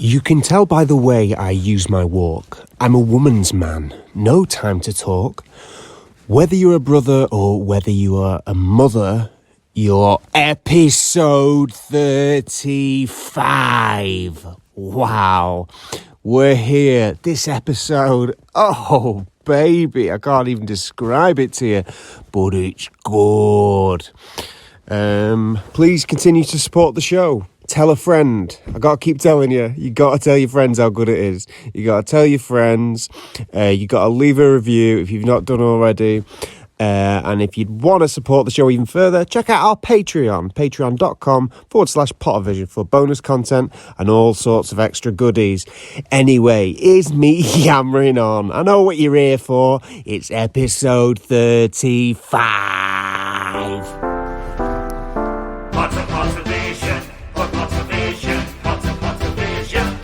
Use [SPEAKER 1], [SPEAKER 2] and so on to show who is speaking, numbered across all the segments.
[SPEAKER 1] You can tell by the way I use my walk. I'm a woman's man, no time to talk. Whether you're a brother or whether you are a mother, you're episode 35. Wow, we're here. This episode, oh baby, I can't even describe it to you, but it's good. Please continue to support the show. Tell a friend. I gotta keep telling you. You gotta tell your friends how good it is. You gotta tell your friends. You gotta leave a review if you've not done already. And if you'd want to support the show even further, check out our Patreon. Patreon.com/Pottervision for bonus content and all sorts of extra goodies. Anyway, here's me yammering on. I know what you're here for. It's episode 35.
[SPEAKER 2] Pottervision, Pottervision, Pottervision.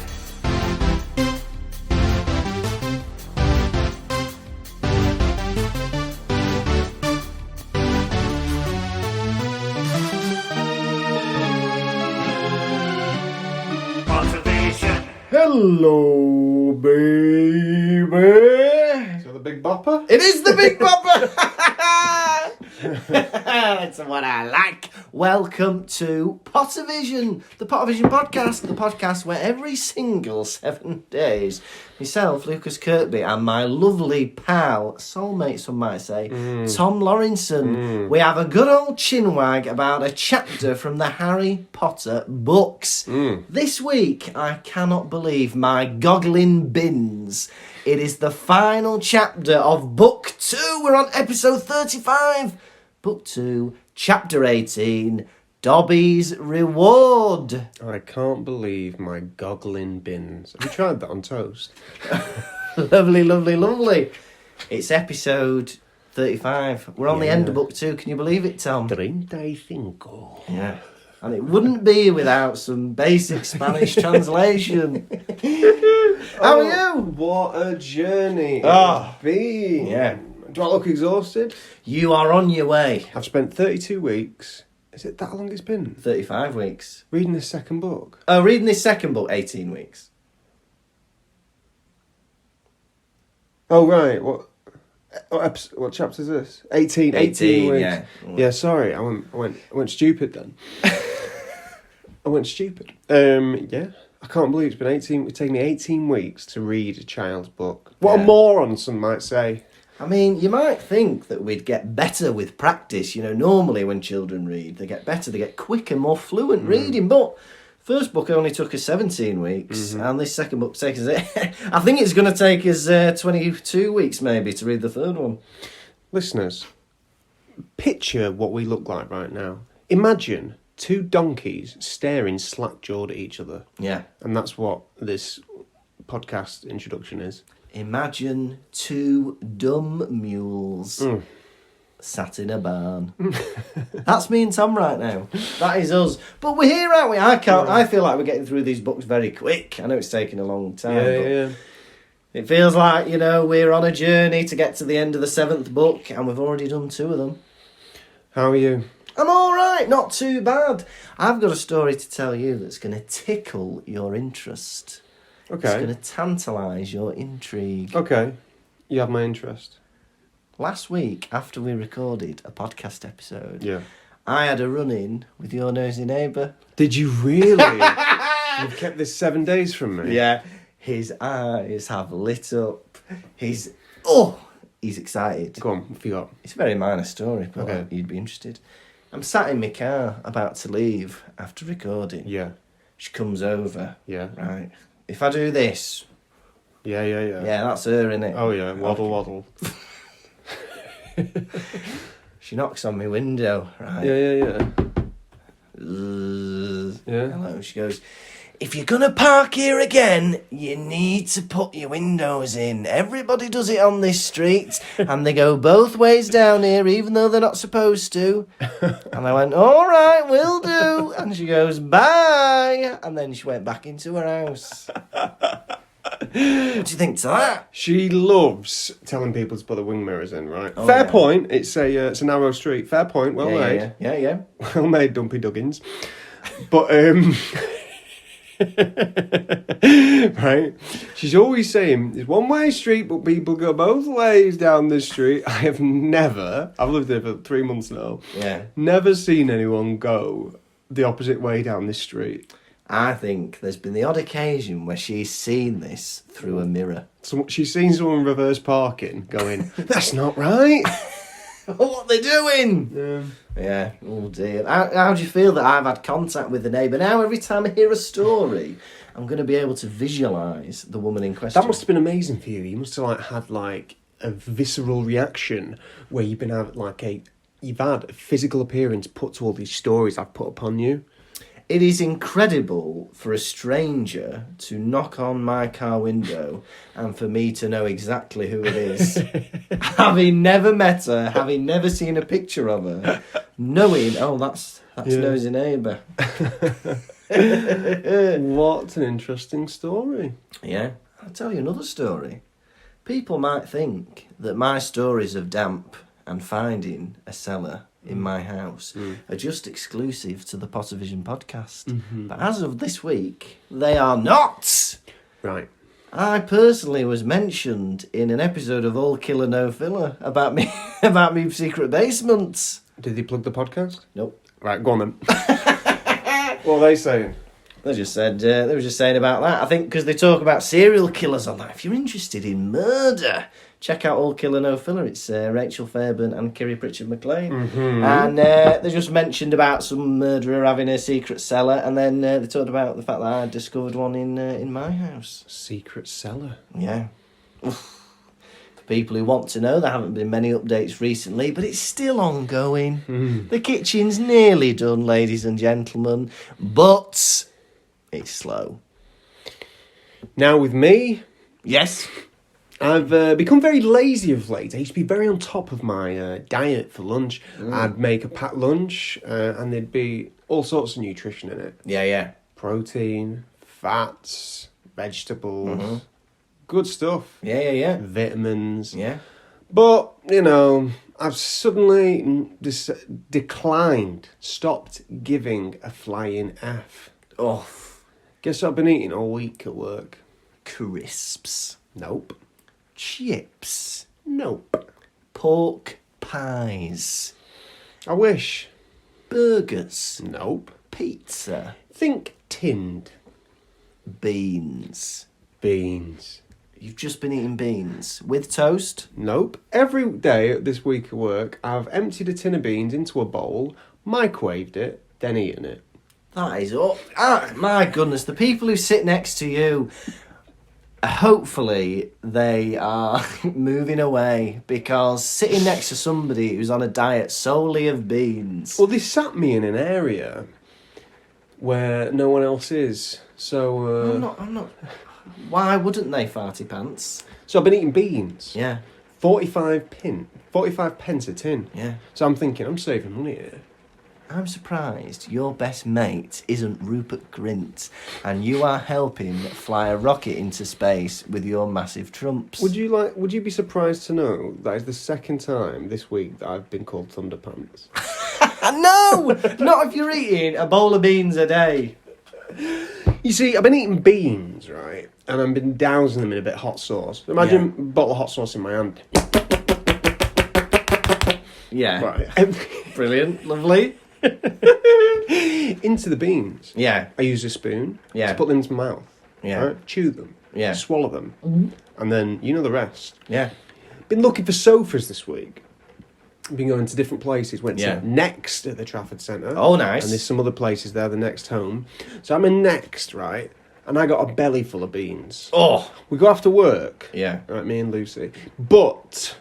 [SPEAKER 2] Pottervision.
[SPEAKER 3] Hello, baby.
[SPEAKER 1] Is that the Big Bopper?
[SPEAKER 3] It is the Big Bopper. That's what I like. Welcome to Pottervision, the Pottervision podcast, the podcast where every single 7 days, myself, Lukas Kirkby, and my lovely pal, soulmate some might say, Tom Lawrenson, we have a good old chinwag about a chapter from the Harry Potter books. This week, I cannot believe my goggling bins. It is the final chapter of Book 2. We're on episode 35. Book 2, Chapter 18, Dobby's Reward.
[SPEAKER 1] I can't believe my goggling bins. Have you tried that on toast?
[SPEAKER 3] Lovely, lovely, lovely. It's episode 35. We're on the end of Book 2. Can you believe it, Tom?
[SPEAKER 1] 35.
[SPEAKER 3] Yeah. And it wouldn't be without some basic Spanish translation. How are you?
[SPEAKER 1] What a journey
[SPEAKER 3] Oh,
[SPEAKER 1] it's been.
[SPEAKER 3] yeah.
[SPEAKER 1] Do I look exhausted?
[SPEAKER 3] You are on your way.
[SPEAKER 1] I've spent 32 weeks. Is it that long it's been?
[SPEAKER 3] 35 weeks.
[SPEAKER 1] Reading this second book.
[SPEAKER 3] Oh, reading this second book, 18 weeks.
[SPEAKER 1] Oh, right. What chapter is this? 18 weeks.
[SPEAKER 3] yeah.
[SPEAKER 1] Yeah, sorry. I went stupid then. I went stupid. Yeah. I can't believe it's been 18. It's taken me 18 weeks to read a child's book. What
[SPEAKER 3] Yeah.
[SPEAKER 1] a moron, some might say.
[SPEAKER 3] I mean, you might think that we'd get better with practice. You know, normally when children read, they get better, they get quicker, more fluent reading. But first book only took us 17 weeks, and this second book takes us... I think it's going to take us 22 weeks maybe to read the third one.
[SPEAKER 1] Listeners, picture what we look like right now. Imagine two donkeys staring slack-jawed at each other.
[SPEAKER 3] Yeah.
[SPEAKER 1] And that's what this podcast introduction is.
[SPEAKER 3] Imagine two dumb mules sat in a barn. That's me and Tom right now. That is us. But we're here, aren't we? I feel like we're getting through these books very quick. I know it's taking a long time.
[SPEAKER 1] Yeah.
[SPEAKER 3] It feels like, you know, we're on a journey to get to the end of the 7th book, and we've already done 2 of them.
[SPEAKER 1] How are you?
[SPEAKER 3] I'm all right, not too bad. I've got a story to tell you that's going to tickle your interest.
[SPEAKER 1] Okay.
[SPEAKER 3] It's going to tantalise your intrigue.
[SPEAKER 1] Okay. You have my interest.
[SPEAKER 3] Last week, after we recorded a podcast episode,
[SPEAKER 1] Yeah.
[SPEAKER 3] I had a run-in with your nosy neighbour.
[SPEAKER 1] Did you really? You've kept this 7 days from me?
[SPEAKER 3] Yeah. His eyes have lit up. He's excited.
[SPEAKER 1] Go on, what have you got?
[SPEAKER 3] It's a very minor story, but
[SPEAKER 1] Okay.
[SPEAKER 3] you'd be interested. I'm sat in my car, about to leave after recording.
[SPEAKER 1] Yeah.
[SPEAKER 3] She comes over.
[SPEAKER 1] Yeah.
[SPEAKER 3] Right. If I do this...
[SPEAKER 1] Yeah.
[SPEAKER 3] Yeah, that's her, innit?
[SPEAKER 1] Oh, yeah. Waddle.
[SPEAKER 3] She knocks on my window, right?
[SPEAKER 1] Yeah.
[SPEAKER 3] Hello, she goes, if you're going to park here again, you need to put your windows in. Everybody does it on this street, and they go both ways down here, even though they're not supposed to. And I went, all right, will do. And she goes, bye. And then she went back into her house. What do you think to that?
[SPEAKER 1] She loves telling people to put the wing mirrors in, right?
[SPEAKER 3] Oh,
[SPEAKER 1] Fair
[SPEAKER 3] yeah.
[SPEAKER 1] point. It's a narrow street. Fair point. Well made.
[SPEAKER 3] Yeah.
[SPEAKER 1] Well made, Dumpy Duggins. But right? She's always saying, it's one-way street, but people go both ways down the street. I've lived there for 3 months now, never seen anyone go the opposite way down this street.
[SPEAKER 3] I think there's been the odd occasion where she's seen this through a mirror.
[SPEAKER 1] So she's seen someone reverse parking going, that's not right.
[SPEAKER 3] What are they doing? Yeah, oh dear. How do you feel that I've had contact with the neighbour? Now every time I hear a story, I'm going to be able to visualise the woman in question.
[SPEAKER 1] That must have been amazing for you. You must have had a visceral reaction where you've had a physical appearance put to all these stories I've put upon you.
[SPEAKER 3] It is incredible for a stranger to knock on my car window and for me to know exactly who it is. Having never met her, having never seen a picture of her, knowing, that's nosy neighbour.
[SPEAKER 1] What an interesting story.
[SPEAKER 3] Yeah. I'll tell you another story. People might think that my stories of damp and finding a cellar in my house are just exclusive to the Pottervision podcast. Mm-hmm. But as of this week, they are not.
[SPEAKER 1] Right.
[SPEAKER 3] I personally was mentioned in an episode of All Killer No Filler about me secret basements.
[SPEAKER 1] Did they plug the podcast?
[SPEAKER 3] Nope.
[SPEAKER 1] Right, go on then. What are they saying?
[SPEAKER 3] They were just saying about that. I think because they talk about serial killers on that. If you're interested in murder, check out All Killer No Filler. It's Rachel Fairburn and Kiri Pritchard McLean. Mm-hmm. And they just mentioned about some murderer having a secret cellar, and then they talked about the fact that I discovered one in my house.
[SPEAKER 1] Secret cellar?
[SPEAKER 3] Yeah. Oof. For people who want to know, there haven't been many updates recently, but it's still ongoing. Mm. The kitchen's nearly done, ladies and gentlemen, but it's slow.
[SPEAKER 1] Now with me...
[SPEAKER 3] Yes?
[SPEAKER 1] I've become very lazy of late. I used to be very on top of my diet for lunch. I'd make a packed lunch and there'd be all sorts of nutrition in it.
[SPEAKER 3] Yeah.
[SPEAKER 1] Protein, fats, vegetables, good stuff.
[SPEAKER 3] Yeah.
[SPEAKER 1] Vitamins.
[SPEAKER 3] Yeah.
[SPEAKER 1] But, I've suddenly declined, stopped giving a flying F.
[SPEAKER 3] Oh.
[SPEAKER 1] Guess what I've been eating all week at work?
[SPEAKER 3] Crisps.
[SPEAKER 1] Nope.
[SPEAKER 3] Chips.
[SPEAKER 1] Nope.
[SPEAKER 3] Pork pies.
[SPEAKER 1] I wish.
[SPEAKER 3] Burgers.
[SPEAKER 1] Nope.
[SPEAKER 3] Pizza.
[SPEAKER 1] Think tinned.
[SPEAKER 3] Beans.
[SPEAKER 1] Beans.
[SPEAKER 3] You've just been eating beans. With toast?
[SPEAKER 1] Nope. Every day this week at work, I've emptied a tin of beans into a bowl, microwaved it, then eaten it.
[SPEAKER 3] That is... my goodness. The people who sit next to you... Hopefully they are moving away, because sitting next to somebody who's on a diet solely of beans...
[SPEAKER 1] Well, they sat me in an area where no one else is, so...
[SPEAKER 3] I'm not... Why wouldn't they, farty pants?
[SPEAKER 1] So I've been eating beans.
[SPEAKER 3] Yeah.
[SPEAKER 1] 45 pence a tin.
[SPEAKER 3] Yeah.
[SPEAKER 1] So I'm thinking, I'm saving money here.
[SPEAKER 3] I'm surprised your best mate isn't Rupert Grint, and you are helping fly a rocket into space with your massive trumps.
[SPEAKER 1] Would you be surprised to know that is the second time this week that I've been called Thunderpants?
[SPEAKER 3] No! Not if you're eating a bowl of beans a day.
[SPEAKER 1] You see, I've been eating beans, right? And I've been dousing them in a bit of hot sauce. Imagine a bottle of hot sauce in my hand.
[SPEAKER 3] Yeah.
[SPEAKER 1] Right.
[SPEAKER 3] Brilliant. Lovely.
[SPEAKER 1] Into the beans.
[SPEAKER 3] Yeah.
[SPEAKER 1] I use a spoon
[SPEAKER 3] to
[SPEAKER 1] put them into my mouth.
[SPEAKER 3] Yeah.
[SPEAKER 1] Right? Chew them.
[SPEAKER 3] Yeah.
[SPEAKER 1] Swallow them. And then, the rest.
[SPEAKER 3] Yeah.
[SPEAKER 1] Been looking for sofas this week. Been going to different places. Went
[SPEAKER 3] Yeah.
[SPEAKER 1] to Next at the Trafford Centre.
[SPEAKER 3] Oh, nice.
[SPEAKER 1] And there's some other places there, the Next Home. So I'm in Next, right? And I got a belly full of beans.
[SPEAKER 3] Oh.
[SPEAKER 1] We go after work.
[SPEAKER 3] Yeah.
[SPEAKER 1] Right, me and Lucy. But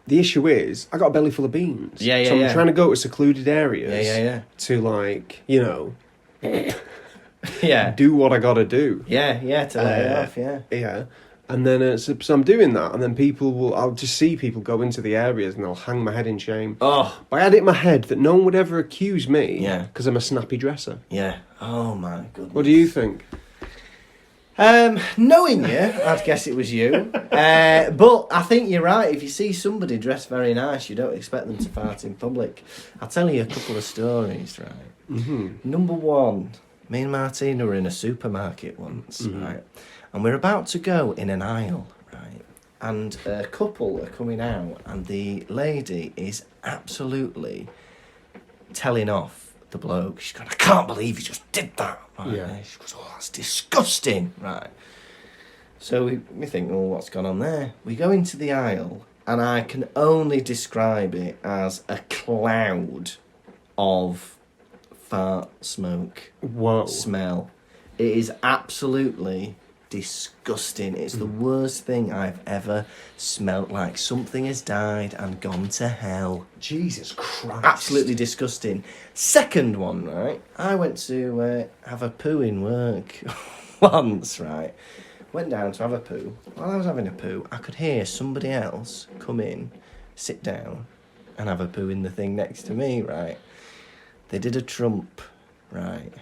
[SPEAKER 1] the issue is, I got a belly full of beans.
[SPEAKER 3] Yeah,
[SPEAKER 1] So I'm trying to go to secluded areas.
[SPEAKER 3] Yeah.
[SPEAKER 1] To
[SPEAKER 3] Yeah.
[SPEAKER 1] do what I got to do.
[SPEAKER 3] Yeah, to lay it off, yeah.
[SPEAKER 1] Yeah. And then, so I'm doing that, and then I'll just see people go into the areas and they'll hang my head in shame.
[SPEAKER 3] Oh.
[SPEAKER 1] But I had it in my head that no one would ever accuse me because I'm a snappy dresser.
[SPEAKER 3] Yeah. Oh, my goodness.
[SPEAKER 1] What do you think?
[SPEAKER 3] Knowing you, I'd guess it was you. But I think you're right. If you see somebody dressed very nice, you don't expect them to fart in public. I'll tell you a couple of stories, right? Mm-hmm. Number one, Me and Martina were in a supermarket once, right? And we're about to go in an aisle, right? And a couple are coming out, and the lady is absolutely telling off the bloke. She's going, I can't believe you just did that. Right?
[SPEAKER 1] Yeah.
[SPEAKER 3] She goes, oh, that's disgusting, right? So we think, well, what's gone on there? We go into the aisle, and I can only describe it as a cloud of fart smoke
[SPEAKER 1] Whoa.
[SPEAKER 3] smell. It is absolutely disgusting. It's the worst thing I've ever smelt. Like something has died and gone to hell.
[SPEAKER 1] Jesus Christ.
[SPEAKER 3] Absolutely disgusting. Second one, right? I went to have a poo in work once, right? Went down to have a poo. While I was having a poo, I could hear somebody else come in, sit down, and have a poo in the thing next to me, right? They did a trump, right?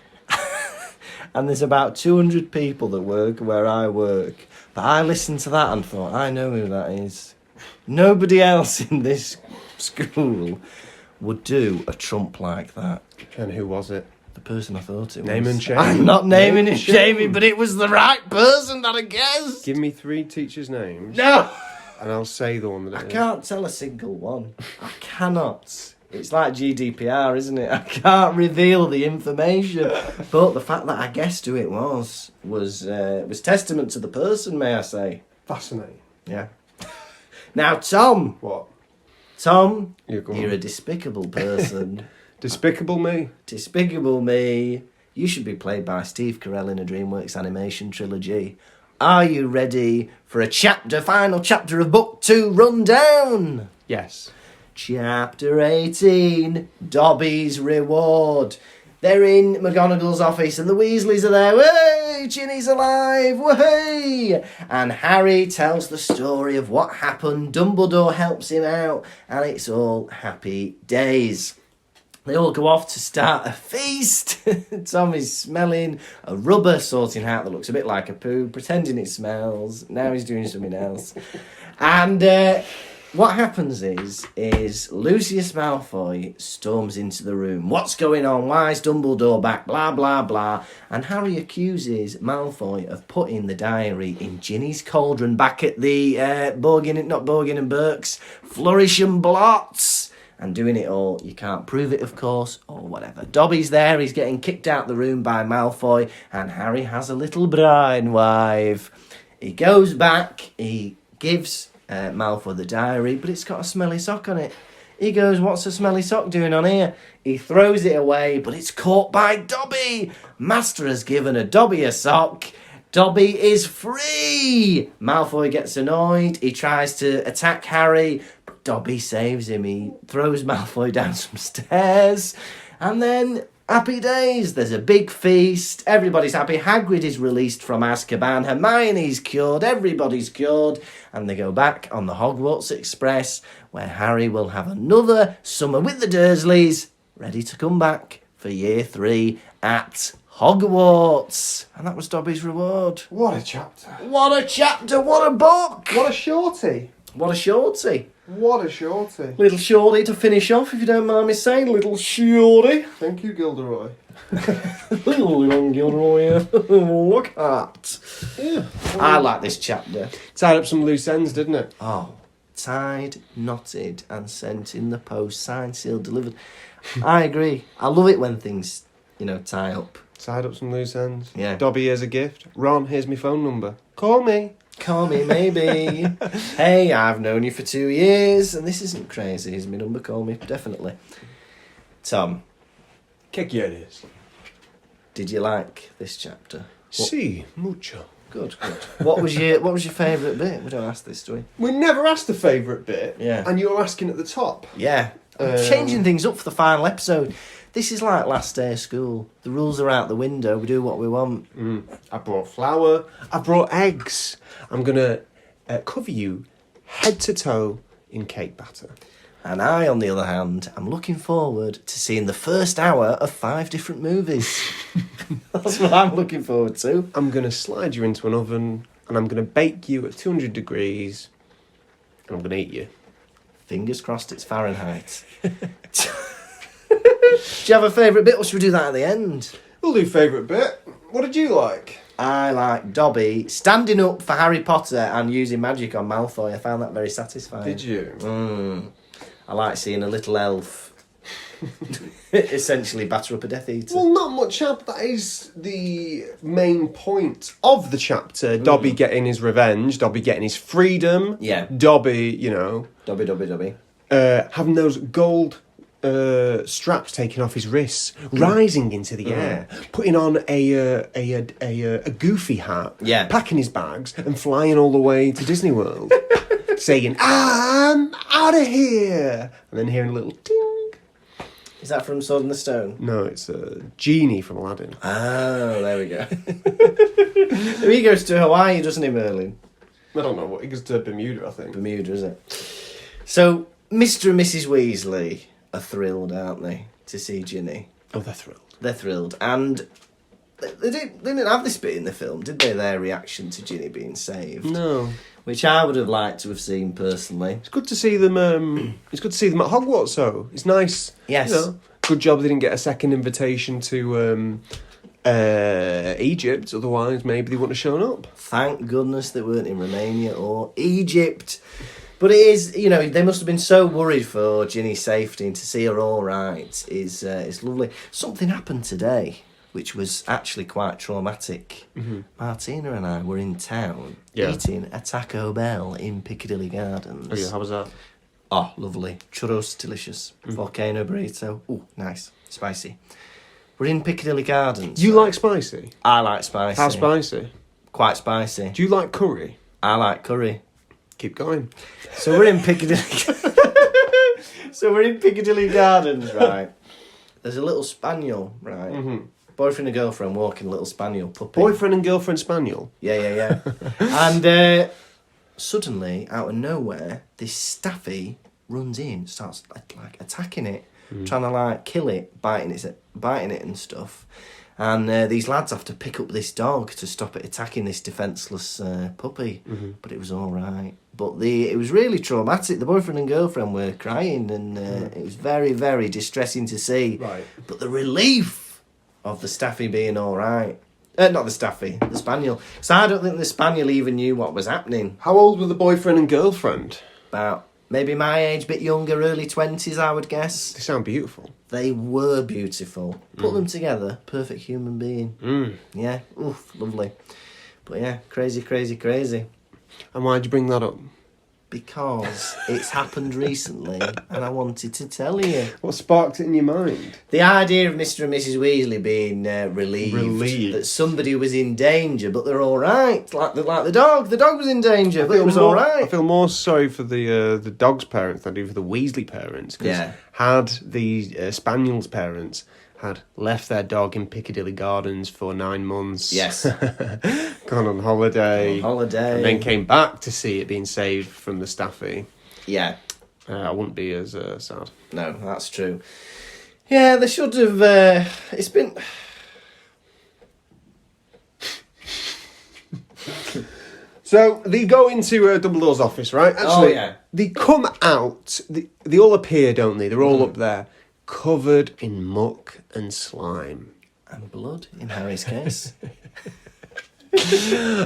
[SPEAKER 3] And there's about 200 people that work where I work. But I listened to that and thought, I know who that is. Nobody else in this school would do a trump like that.
[SPEAKER 1] And who was it?
[SPEAKER 3] The person I thought it was.
[SPEAKER 1] Name and shame.
[SPEAKER 3] I'm not naming
[SPEAKER 1] Name
[SPEAKER 3] and
[SPEAKER 1] and shame.
[SPEAKER 3] shaming, but it was the right person that I guessed.
[SPEAKER 1] Give me 3 teachers' names.
[SPEAKER 3] No!
[SPEAKER 1] And I'll say the one that
[SPEAKER 3] I
[SPEAKER 1] it is.
[SPEAKER 3] can't tell a single one. I cannot. It's like GDPR, isn't it? I can't reveal the information. But the fact that I guessed who it was testament to the person, may I say.
[SPEAKER 1] Fascinating.
[SPEAKER 3] Yeah. Now, Tom.
[SPEAKER 1] What?
[SPEAKER 3] Tom,
[SPEAKER 1] Yeah, go on.
[SPEAKER 3] you're a despicable person.
[SPEAKER 1] Despicable Me.
[SPEAKER 3] Despicable Me. You should be played by Steve Carell in a DreamWorks animation trilogy. Are you ready for a final chapter of Book 2 rundown?
[SPEAKER 1] Yes.
[SPEAKER 3] Chapter 18, Dobby's Reward. They're in McGonagall's office and the Weasleys are there. Way, Ginny's alive, way! And Harry tells the story of what happened. Dumbledore helps him out and it's all happy days. They all go off to start a feast. Tom is smelling a rubber sorting hat that looks a bit like a poo, pretending it smells. Now he's doing something else. And what happens is Lucius Malfoy storms into the room. What's going on? Why is Dumbledore back? Blah, blah, blah. And Harry accuses Malfoy of putting the diary in Ginny's cauldron back at the Borgin and Burke's Flourish and Blots. And doing it all, you can't prove it, of course, or whatever. Dobby's there, he's getting kicked out the room by Malfoy, and Harry has a little brainwave. He goes back, he gives Malfoy the diary, but it's got a smelly sock on it. He goes, what's a smelly sock doing on here? He throws it away, but it's caught by Dobby. Master has given a Dobby a sock. Dobby is free. Malfoy gets annoyed. He tries to attack Harry, but Dobby saves him. He throws Malfoy down some stairs. And then, happy days. There's a big feast. Everybody's happy. Hagrid is released from Azkaban. Hermione's cured. Everybody's cured. And they go back on the Hogwarts Express, where Harry will have another summer with the Dursleys, ready to come back for year 3 at Hogwarts. And that was Dobby's Reward.
[SPEAKER 1] What a chapter.
[SPEAKER 3] What a chapter, what a book.
[SPEAKER 1] What a shorty.
[SPEAKER 3] What a shorty.
[SPEAKER 1] What a shorty.
[SPEAKER 3] Little shorty to finish off, if you don't mind me saying. Little shorty.
[SPEAKER 1] Thank you, Gilderoy.
[SPEAKER 3] Little young Gilderoy. Lockhart.
[SPEAKER 1] Yeah.
[SPEAKER 3] I like this chapter.
[SPEAKER 1] Tied up some loose ends, didn't it?
[SPEAKER 3] Oh, tied, knotted, and sent in the post, signed, sealed, delivered. I agree. I love it when things, tie up.
[SPEAKER 1] Tied up some loose ends.
[SPEAKER 3] Yeah.
[SPEAKER 1] Dobby, here's a gift. Ron, here's my phone number. Call me.
[SPEAKER 3] Call me, maybe. Hey, I've known you for 2 years, and this isn't crazy. Here's my number, call me, definitely. Tom,
[SPEAKER 1] Que quieres?
[SPEAKER 3] did you like this chapter?
[SPEAKER 1] Sí, mucho.
[SPEAKER 3] Good. What was your favourite bit? We don't ask this, do we?
[SPEAKER 1] We never asked the favourite bit.
[SPEAKER 3] Yeah.
[SPEAKER 1] And you're asking at the top.
[SPEAKER 3] Yeah. Changing things up for the final episode. This is like last day of school. The rules are out the window. We do what we want.
[SPEAKER 1] I brought flour. I brought eggs. I'm going to cover you head to toe in cake batter.
[SPEAKER 3] And I, on the other hand, am looking forward to seeing the first hour of 5 different movies. That's what I'm looking forward to.
[SPEAKER 1] I'm going to slide you into an oven and I'm going to bake you at 200 degrees and I'm going to eat you.
[SPEAKER 3] Fingers crossed it's Fahrenheit. Do you have a favourite bit, or should we do that at the end?
[SPEAKER 1] We'll do favourite bit. What did you like?
[SPEAKER 3] I like Dobby standing up for Harry Potter and using magic on Malfoy. I found that very satisfying.
[SPEAKER 1] Did you?
[SPEAKER 3] I like seeing a little elf essentially batter up a Death Eater.
[SPEAKER 1] Well, not much up. That is the main point of the chapter. Dobby getting his revenge. Dobby getting his freedom.
[SPEAKER 3] Yeah.
[SPEAKER 1] Dobby,
[SPEAKER 3] Dobby.
[SPEAKER 1] having those gold straps taken off his wrists, rising into the air, putting on a goofy hat, packing his bags and flying all the way to Disney World, saying, "I'm out of here," and then hearing a little ding.
[SPEAKER 3] Is that from Sword in the Stone?
[SPEAKER 1] No, it's a Genie from Aladdin.
[SPEAKER 3] Oh, there we go. He goes to Hawaii, doesn't he, Merlin?
[SPEAKER 1] I don't know what he goes to Bermuda, I think.
[SPEAKER 3] Bermuda, is it? So, Mr. and Mrs. Weasley are thrilled, aren't they, to see Ginny?
[SPEAKER 1] Oh, they're thrilled.
[SPEAKER 3] They're thrilled. And they didn't have this bit in the film, did they? Their reaction to Ginny being saved.
[SPEAKER 1] No.
[SPEAKER 3] Which I would have liked to have seen personally.
[SPEAKER 1] It's good to see them. It's good to see them at Hogwarts, though. It's nice.
[SPEAKER 3] Yes.
[SPEAKER 1] Good job they didn't get a second invitation to Egypt. Otherwise, maybe they wouldn't have shown up.
[SPEAKER 3] Thank goodness they weren't in Romania or Egypt. But it is, they must have been so worried for Ginny's safety, and to see her all right is lovely. Something happened today, which was actually quite traumatic. Mm-hmm. Martina and I were in town eating a Taco Bell in Piccadilly Gardens.
[SPEAKER 1] Oh yeah, how was that?
[SPEAKER 3] Oh, lovely. Churros, delicious. Volcano burrito. Oh, nice. Spicy. We're in Piccadilly Gardens.
[SPEAKER 1] You like spicy?
[SPEAKER 3] I like spicy.
[SPEAKER 1] How spicy?
[SPEAKER 3] Quite spicy.
[SPEAKER 1] Do you like curry?
[SPEAKER 3] I like curry.
[SPEAKER 1] Keep going.
[SPEAKER 3] So we're in Piccadilly. Gardens, right? There's a little spaniel, right? Mm-hmm. Boyfriend and girlfriend walking a little spaniel puppy.
[SPEAKER 1] Boyfriend and girlfriend spaniel?
[SPEAKER 3] Yeah. And suddenly, out of nowhere, this staffy runs in, starts like attacking it, trying to kill it, biting it and stuff. And these lads have to pick up this dog to stop it attacking this defenceless puppy. Mm-hmm. But it was all right. But it was really traumatic. The boyfriend and girlfriend were crying, and it was very, very distressing to see.
[SPEAKER 1] Right.
[SPEAKER 3] But the relief of the staffy being all right. Not the staffy, the spaniel. So I don't think the spaniel even knew what was happening.
[SPEAKER 1] How old were the boyfriend and girlfriend?
[SPEAKER 3] About maybe my age, bit younger, early 20s, I would guess.
[SPEAKER 1] They sound beautiful.
[SPEAKER 3] They were beautiful. Put them together, perfect human being. Yeah, oof, lovely. But yeah, crazy.
[SPEAKER 1] And why'd you bring that up?
[SPEAKER 3] Because it's happened recently and I wanted to tell you.
[SPEAKER 1] What sparked it in your mind?
[SPEAKER 3] The idea of Mr. and Mrs. Weasley being relieved that somebody was in danger, but they're all right. Like the dog. The dog was in danger, but it was all right.
[SPEAKER 1] I feel more sorry for the dog's parents than I do for the Weasley parents. Because had the Spaniel's parents had left their dog in Piccadilly Gardens for 9 months.
[SPEAKER 3] Yes.
[SPEAKER 1] Gone on holiday.
[SPEAKER 3] And
[SPEAKER 1] then came back to see it being saved from the staffy.
[SPEAKER 3] Yeah.
[SPEAKER 1] I wouldn't be as sad.
[SPEAKER 3] No, that's true. Yeah, they should have... it's been...
[SPEAKER 1] So, they go into Dumbledore's office, right? Actually, they come out, they all appear, don't they? They're all up there, covered in muck and slime.
[SPEAKER 3] And blood, in Harry's case.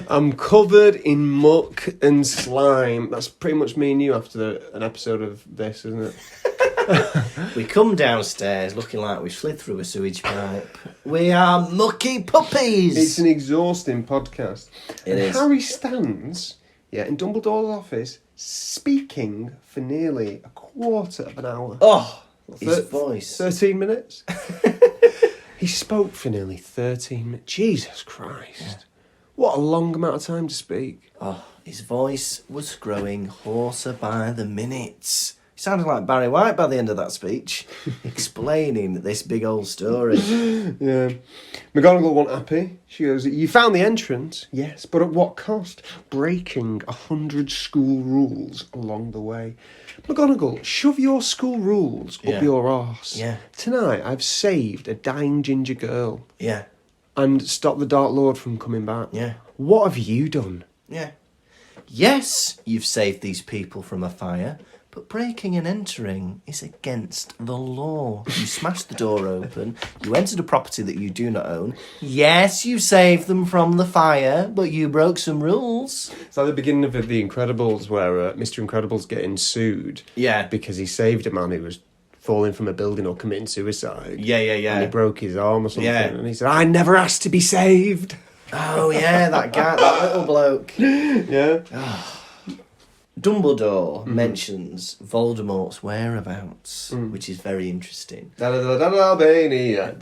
[SPEAKER 1] I'm covered in muck and slime. That's pretty much me and you after an episode of this, isn't it?
[SPEAKER 3] We come downstairs looking like we slid through a sewage pipe. We are mucky puppies.
[SPEAKER 1] It's an exhausting podcast.
[SPEAKER 3] It is.
[SPEAKER 1] Harry stands in Dumbledore's office speaking for nearly a quarter of an hour.
[SPEAKER 3] Oh, his voice.
[SPEAKER 1] 13 minutes? He spoke for nearly 13 minutes. Jesus Christ. Yeah. What a long amount of time to speak.
[SPEAKER 3] Oh, his voice was growing hoarser by the minutes. He sounded like Barry White by the end of that speech, explaining this big old story.
[SPEAKER 1] Yeah. McGonagall wasn't happy. She goes, "You found the entrance, yes, but at what cost? Breaking 100 school rules along the way." McGonagall, shove your school rules up your arse.
[SPEAKER 3] Yeah.
[SPEAKER 1] Tonight, I've saved a dying ginger girl.
[SPEAKER 3] Yeah.
[SPEAKER 1] And stopped the Dark Lord from coming back.
[SPEAKER 3] Yeah.
[SPEAKER 1] What have you done?
[SPEAKER 3] Yeah. Yes, you've saved these people from a fire, But breaking and entering is against the law. You smashed the door open. You entered a property that you do not own. Yes, you saved them from the fire, but you broke some rules.
[SPEAKER 1] It's like the beginning of The Incredibles where Mr. Incredible's getting sued.
[SPEAKER 3] Yeah.
[SPEAKER 1] Because he saved a man who was falling from a building or committing suicide.
[SPEAKER 3] Yeah.
[SPEAKER 1] And he broke his arm or something.
[SPEAKER 3] Yeah.
[SPEAKER 1] And he said, I never asked to be saved.
[SPEAKER 3] Oh, yeah, that guy, that little bloke.
[SPEAKER 1] Yeah.
[SPEAKER 3] Dumbledore mentions Voldemort's whereabouts, which is very interesting.
[SPEAKER 1] Albania.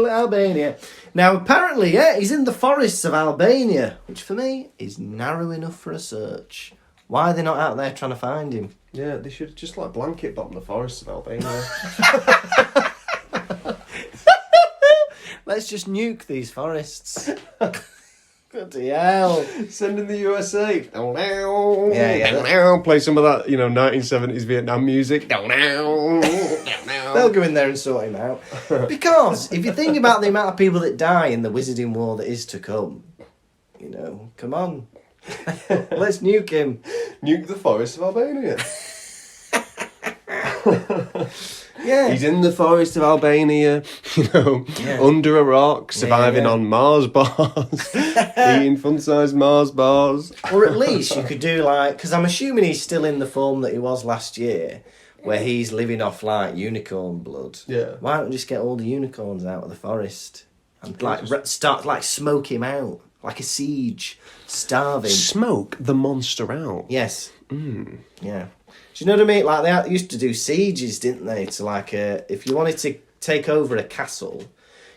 [SPEAKER 3] Albania. Now, apparently, he's in the forests of Albania, which for me is narrow enough for a search. Why are they not out there trying to find him?
[SPEAKER 1] Yeah, they should just like blanket bomb the forests of Albania.
[SPEAKER 3] Let's just nuke these forests. Bloody hell.
[SPEAKER 1] Send in the USA.
[SPEAKER 3] Yeah.
[SPEAKER 1] Play some of that, 1970s Vietnam music.
[SPEAKER 3] They'll go in there and sort him out. Because if you think about the amount of people that die in the Wizarding War that is to come, come on. Let's nuke him.
[SPEAKER 1] Nuke the forests of Albania.
[SPEAKER 3] Yeah.
[SPEAKER 1] He's in the forest of Albania, under a rock, surviving on Mars bars, eating fun-sized Mars bars.
[SPEAKER 3] Or at least you could do because I'm assuming he's still in the form that he was last year, where he's living off unicorn blood.
[SPEAKER 1] Yeah.
[SPEAKER 3] Why don't we just get all the unicorns out of the forest and start smoke him out like a siege, starving.
[SPEAKER 1] Smoke the monster out.
[SPEAKER 3] Yes. Yeah. Do you know what I mean? Like they used to do sieges, didn't they? To if you wanted to take over a castle,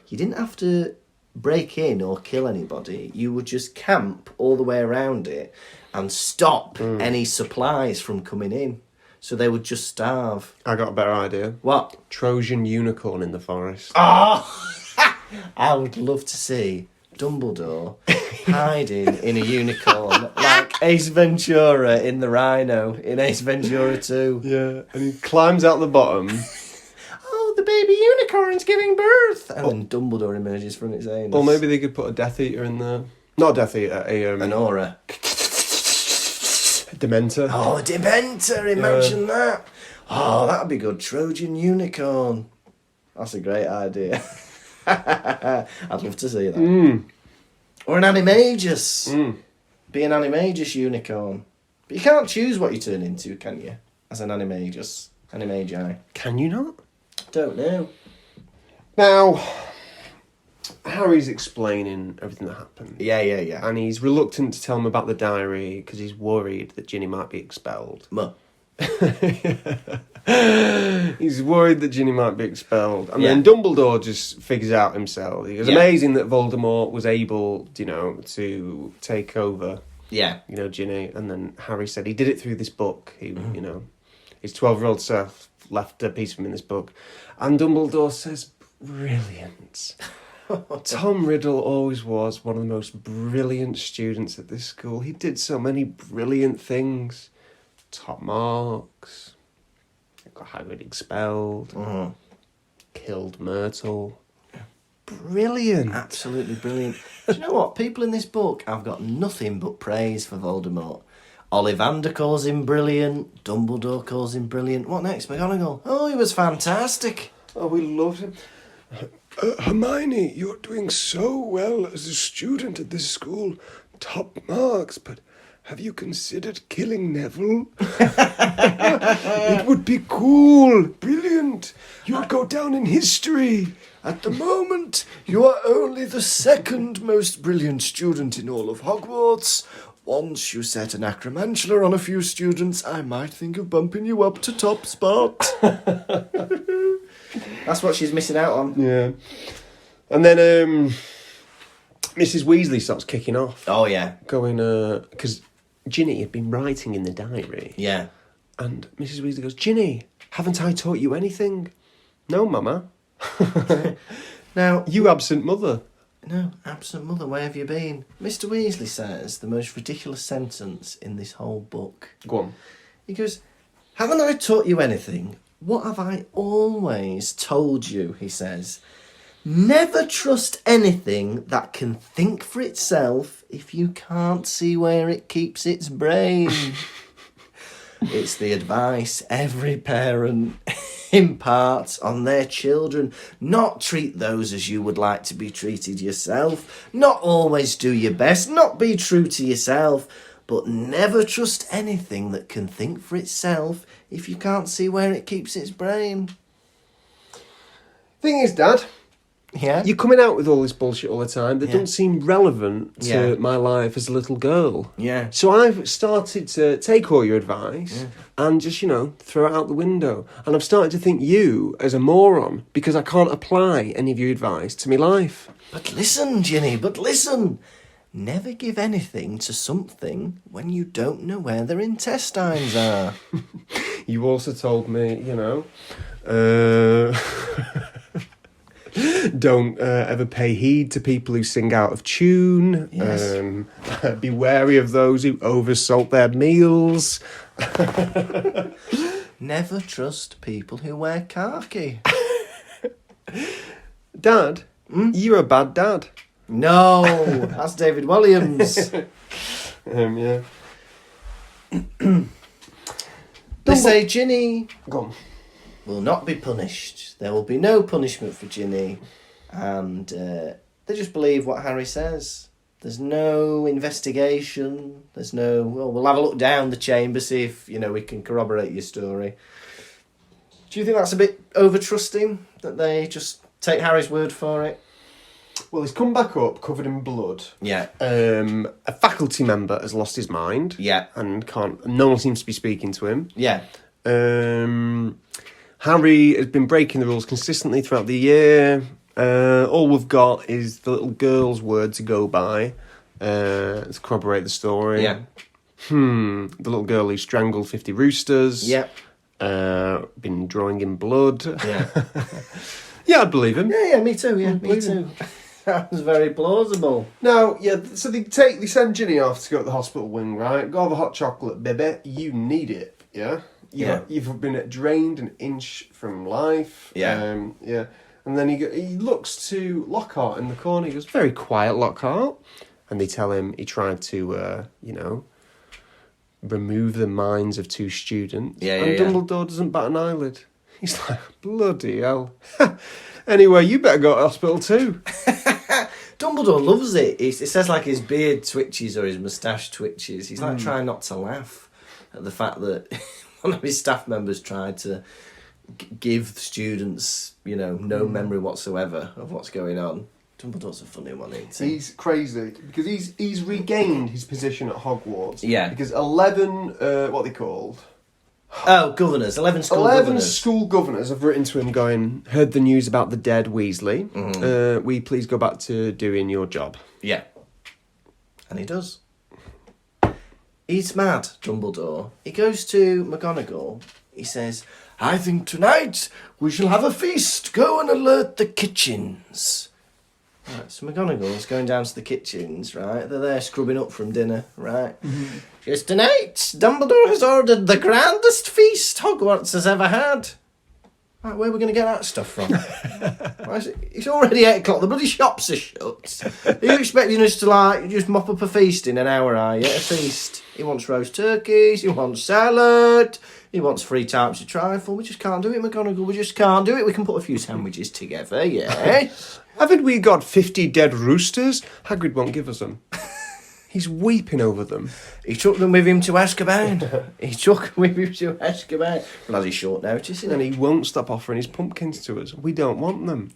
[SPEAKER 3] you didn't have to break in or kill anybody. You would just camp all the way around it and stop any supplies from coming in. So they would just starve.
[SPEAKER 1] I got a better idea.
[SPEAKER 3] What?
[SPEAKER 1] Trojan unicorn in the forest.
[SPEAKER 3] Oh! I would love to see Dumbledore hiding in a unicorn like Ace Ventura in the Rhino in Ace Ventura 2.
[SPEAKER 1] Yeah, and he climbs out the bottom.
[SPEAKER 3] Oh, the baby unicorn's giving birth! And then Dumbledore emerges from its anus.
[SPEAKER 1] Or maybe they could put a Death Eater in there. Not a Death Eater,
[SPEAKER 3] an aura.
[SPEAKER 1] Dementor.
[SPEAKER 3] Oh, a Dementor, imagine that. Oh, that'd be good. Trojan unicorn. That's a great idea. I'd love to see that. Or an Animagus. Be an Animagus unicorn. But you can't choose what you turn into, can you? As an Animagus. Animagi.
[SPEAKER 1] Can you not?
[SPEAKER 3] Don't know.
[SPEAKER 1] Now, Harry's explaining everything that happened.
[SPEAKER 3] Yeah.
[SPEAKER 1] And he's reluctant to tell him about the diary because he's worried that Ginny might be expelled. He's worried that Ginny might be expelled. And then Dumbledore just figures out himself. He goes, amazing that Voldemort was able, to take over, Ginny. And then Harry said he did it through this book. He, his 12-year-old self left a piece of him in this book. And Dumbledore says, brilliant. Tom Riddle always was one of the most brilliant students at this school. He did so many brilliant things. Top marks. Got Hagrid expelled. Killed Myrtle. Brilliant.
[SPEAKER 3] Absolutely brilliant. Do you know what? People in this book have got nothing but praise for Voldemort. Ollivander calls him brilliant. Dumbledore calls him brilliant. What next? McGonagall. Oh, he was fantastic.
[SPEAKER 1] Oh, we loved him. Hermione, you're doing so well as a student at this school. Top marks, but have you considered killing Neville? It would be cool. Brilliant. You would go down in history.
[SPEAKER 3] At the moment, you are only the second most brilliant student in all of Hogwarts. Once you set an acromantula on a few students, I might think of bumping you up to top spot. That's what she's missing out on.
[SPEAKER 1] Yeah. And then Mrs. Weasley starts kicking off.
[SPEAKER 3] Oh, yeah.
[SPEAKER 1] Going, because Ginny had been writing in the diary.
[SPEAKER 3] Yeah.
[SPEAKER 1] And Mrs. Weasley goes, Ginny, haven't I taught you anything? No, Mama.
[SPEAKER 3] Now,
[SPEAKER 1] you absent mother.
[SPEAKER 3] No, absent mother, where have you been? Mr. Weasley says the most ridiculous sentence in this whole book.
[SPEAKER 1] Go on.
[SPEAKER 3] He goes, haven't I taught you anything? What have I always told you, he says. Never trust anything that can think for itself if you can't see where it keeps its brain. It's the advice every parent imparts on their children. Not treat those as you would like to be treated yourself. Not always do your best. Not be true to yourself. But never trust anything that can think for itself if you can't see where it keeps its brain.
[SPEAKER 1] Thing is, Dad,
[SPEAKER 3] Yeah?
[SPEAKER 1] you're coming out with all this bullshit all the time that
[SPEAKER 3] Yeah.
[SPEAKER 1] doesn't seem relevant to
[SPEAKER 3] Yeah.
[SPEAKER 1] my life as a little girl.
[SPEAKER 3] Yeah.
[SPEAKER 1] So I've started to take all your advice and just, throw it out the window. And I've started to think you as a moron because I can't apply any of your advice to my life.
[SPEAKER 3] But listen, Ginny, but listen. Never give anything to something when you don't know where their intestines are.
[SPEAKER 1] You also told me, don't ever pay heed to people who sing out of tune.
[SPEAKER 3] Yes.
[SPEAKER 1] Be wary of those who oversalt their meals.
[SPEAKER 3] Never trust people who wear khaki.
[SPEAKER 1] Dad, you're a bad dad.
[SPEAKER 3] No, that's David Williams.
[SPEAKER 1] Yeah.
[SPEAKER 3] They say Ginny
[SPEAKER 1] Go on.
[SPEAKER 3] will not be punished. There will be no punishment for Ginny. And they just believe what Harry says. There's no investigation. There's no, we'll have a look down the chamber, see if, we can corroborate your story. Do you think that's a bit over-trusting, that they just take Harry's word for it?
[SPEAKER 1] Well, he's come back up covered in blood.
[SPEAKER 3] Yeah.
[SPEAKER 1] A faculty member has lost his mind.
[SPEAKER 3] Yeah.
[SPEAKER 1] And no one seems to be speaking to him.
[SPEAKER 3] Yeah.
[SPEAKER 1] Harry has been breaking the rules consistently throughout the year. All we've got is the little girl's word to go by to corroborate the story.
[SPEAKER 3] Yeah.
[SPEAKER 1] The little girl who strangled 50 roosters.
[SPEAKER 3] Yeah.
[SPEAKER 1] Been drawing in blood.
[SPEAKER 3] Yeah.
[SPEAKER 1] Yeah, I'd believe him.
[SPEAKER 3] Yeah, me too, me
[SPEAKER 1] believe
[SPEAKER 3] too. Sounds very plausible.
[SPEAKER 1] Now, so they send Ginny off to go to the hospital wing, right? Go have a hot chocolate, baby. You need it, yeah? You've been drained an inch from life.
[SPEAKER 3] Yeah.
[SPEAKER 1] Yeah. And then he looks to Lockhart in the corner. He goes, very quiet, Lockhart. And they tell him he tried to, remove the minds of 2 students. And Dumbledore doesn't bat an eyelid. He's like, bloody hell. Anyway, you better go to hospital too.
[SPEAKER 3] Dumbledore loves it. It says like his beard twitches or his moustache twitches. He's like trying not to laugh at the fact that one of his staff members tried to give students, no memory whatsoever of what's going on. Dumbledore's a funny one, isn't he?
[SPEAKER 1] He's crazy because he's regained his position at Hogwarts.
[SPEAKER 3] Yeah.
[SPEAKER 1] Because 11, what are they called?
[SPEAKER 3] Oh, governors. 11 school
[SPEAKER 1] 11
[SPEAKER 3] governors.
[SPEAKER 1] school governors have written to him going, heard the news about the dead Weasley. Will you please go back to doing your job?
[SPEAKER 3] Yeah. And he does. He's mad, Dumbledore. He goes to McGonagall. He says, I think tonight we shall have a feast. Go and alert the kitchens. Right, so McGonagall's going down to the kitchens, right? They're there scrubbing up from dinner, right? Just tonight, Dumbledore has ordered the grandest feast Hogwarts has ever had. Right, where are we going to get that stuff from? It's already 8 o'clock, the bloody shops are shut. Are you expecting us to, just mop up a feast in an hour, are you? A feast. He wants roast turkeys, he wants salad, he wants 3 types of trifle. We just can't do it, McGonagall, we just can't do it. We can put a few sandwiches together, yeah.
[SPEAKER 1] Haven't we got 50 dead roosters? Hagrid won't give us them. He's weeping over them.
[SPEAKER 3] He took them with him to Azkaban. Bloody short notice, isn't
[SPEAKER 1] And
[SPEAKER 3] it?
[SPEAKER 1] he won't stop offering his pumpkins to us. We don't want them.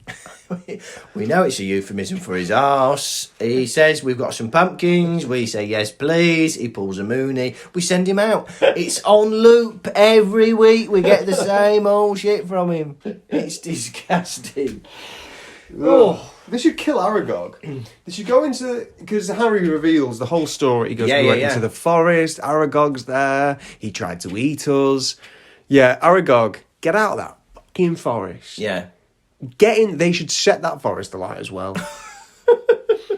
[SPEAKER 3] We know it's a euphemism for his arse. He says, we've got some pumpkins. We say, yes, please. He pulls a Mooney. We send him out. It's on loop every week. We get the same old shit from him. It's disgusting.
[SPEAKER 1] Oh, they should kill Aragog. They should go into... Because Harry reveals the whole story. He goes, we went into the forest. Aragog's there. He tried to eat us. Yeah, Aragog, get out of that fucking forest.
[SPEAKER 3] Yeah.
[SPEAKER 1] Get in... They should set that forest alight as well.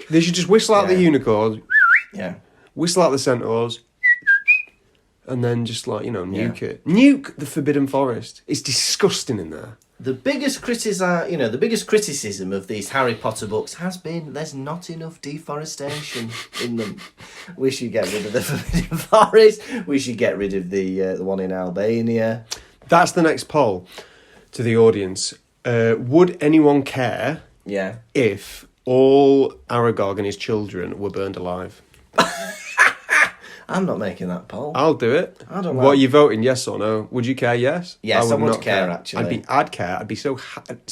[SPEAKER 1] They should just whistle out the unicorns.
[SPEAKER 3] Yeah.
[SPEAKER 1] Whistle out the centaurs. And then just nuke it. Nuke the Forbidden Forest. It's disgusting in there.
[SPEAKER 3] The biggest criticism of these Harry Potter books has been there's not enough deforestation in them. We should get rid of the Forbidden Forest. We should get rid of the one in Albania.
[SPEAKER 1] That's the next poll to the audience. Would anyone care if all Aragog and his children were burned alive?
[SPEAKER 3] I'm not making that poll.
[SPEAKER 1] I'll do it.
[SPEAKER 3] I don't know.
[SPEAKER 1] What are you voting, yes or no? Would you care, yes?
[SPEAKER 3] Yes, I would
[SPEAKER 1] not
[SPEAKER 3] care, actually.
[SPEAKER 1] I'd care. I'd be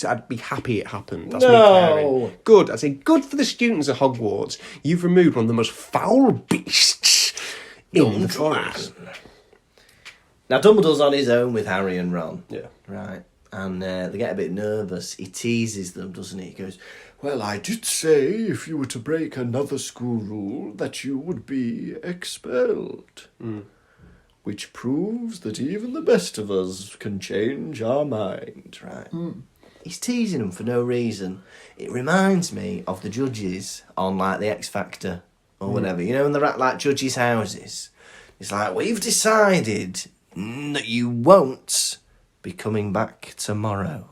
[SPEAKER 1] I'd be happy it happened. That's
[SPEAKER 3] No.
[SPEAKER 1] me caring. Good. I'd say good for the students at Hogwarts. You've removed one of the most foul beasts in the forest.
[SPEAKER 3] Now, Dumbledore's on his own with Harry and Ron.
[SPEAKER 1] Yeah.
[SPEAKER 3] Right. And they get a bit nervous. He teases them, doesn't he? He goes, well, I did say if you were to break another school rule that you would be expelled. Which proves that even the best of us can change our mind, right? He's teasing them for no reason. It reminds me of the judges on, like, the X Factor or whatever. You know, when they're at, like, judges' houses. It's like, we've decided that you won't be coming back tomorrow.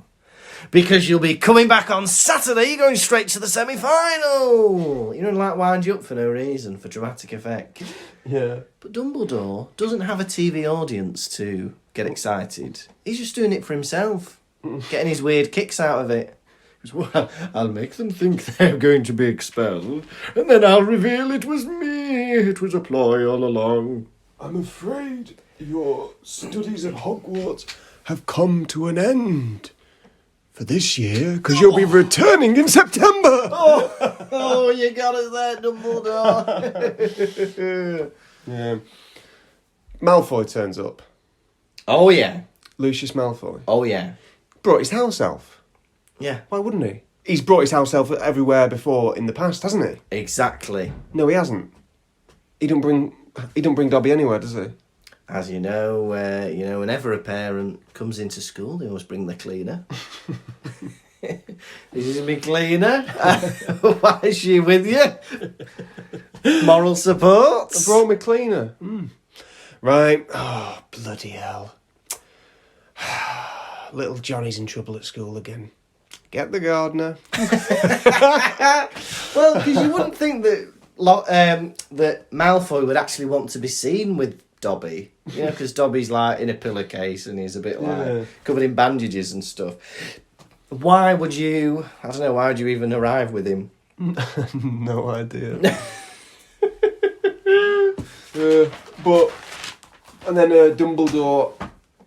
[SPEAKER 3] Because you'll be coming back on Saturday, you're going straight to the semi-final. You know, like, wind you up for no reason, for dramatic effect.
[SPEAKER 1] Yeah.
[SPEAKER 3] But Dumbledore doesn't have a TV audience to get excited. He's just doing it for himself, getting his weird kicks out of it. Well, I'll make them think they're going to be expelled, and then I'll reveal it was me. It was a ploy all along.
[SPEAKER 1] I'm afraid your studies at Hogwarts have come to an end for this year, because you'll be returning in September.
[SPEAKER 3] Oh, you got us there, Dumbledore.
[SPEAKER 1] Yeah. Malfoy turns up.
[SPEAKER 3] Oh, yeah.
[SPEAKER 1] Lucius Malfoy.
[SPEAKER 3] Oh, yeah.
[SPEAKER 1] Brought his house elf.
[SPEAKER 3] Yeah.
[SPEAKER 1] Why wouldn't he? He's brought his house elf everywhere before in the past, hasn't he?
[SPEAKER 3] Exactly.
[SPEAKER 1] No, he hasn't. He don't bring Dobby anywhere, does he?
[SPEAKER 3] As you know, whenever a parent comes into school, they always bring the cleaner. This is me cleaner. Why is she with you? Moral support.
[SPEAKER 1] I brought me cleaner. Right. Oh, bloody hell. Little Johnny's in trouble at school again. Get the gardener.
[SPEAKER 3] Well, because you wouldn't think that that Malfoy would actually want to be seen with Dobby. You know, because Dobby's like in a pillowcase and he's a bit like covered in bandages and stuff. Why would you even arrive with him?
[SPEAKER 1] No idea. And then Dumbledore,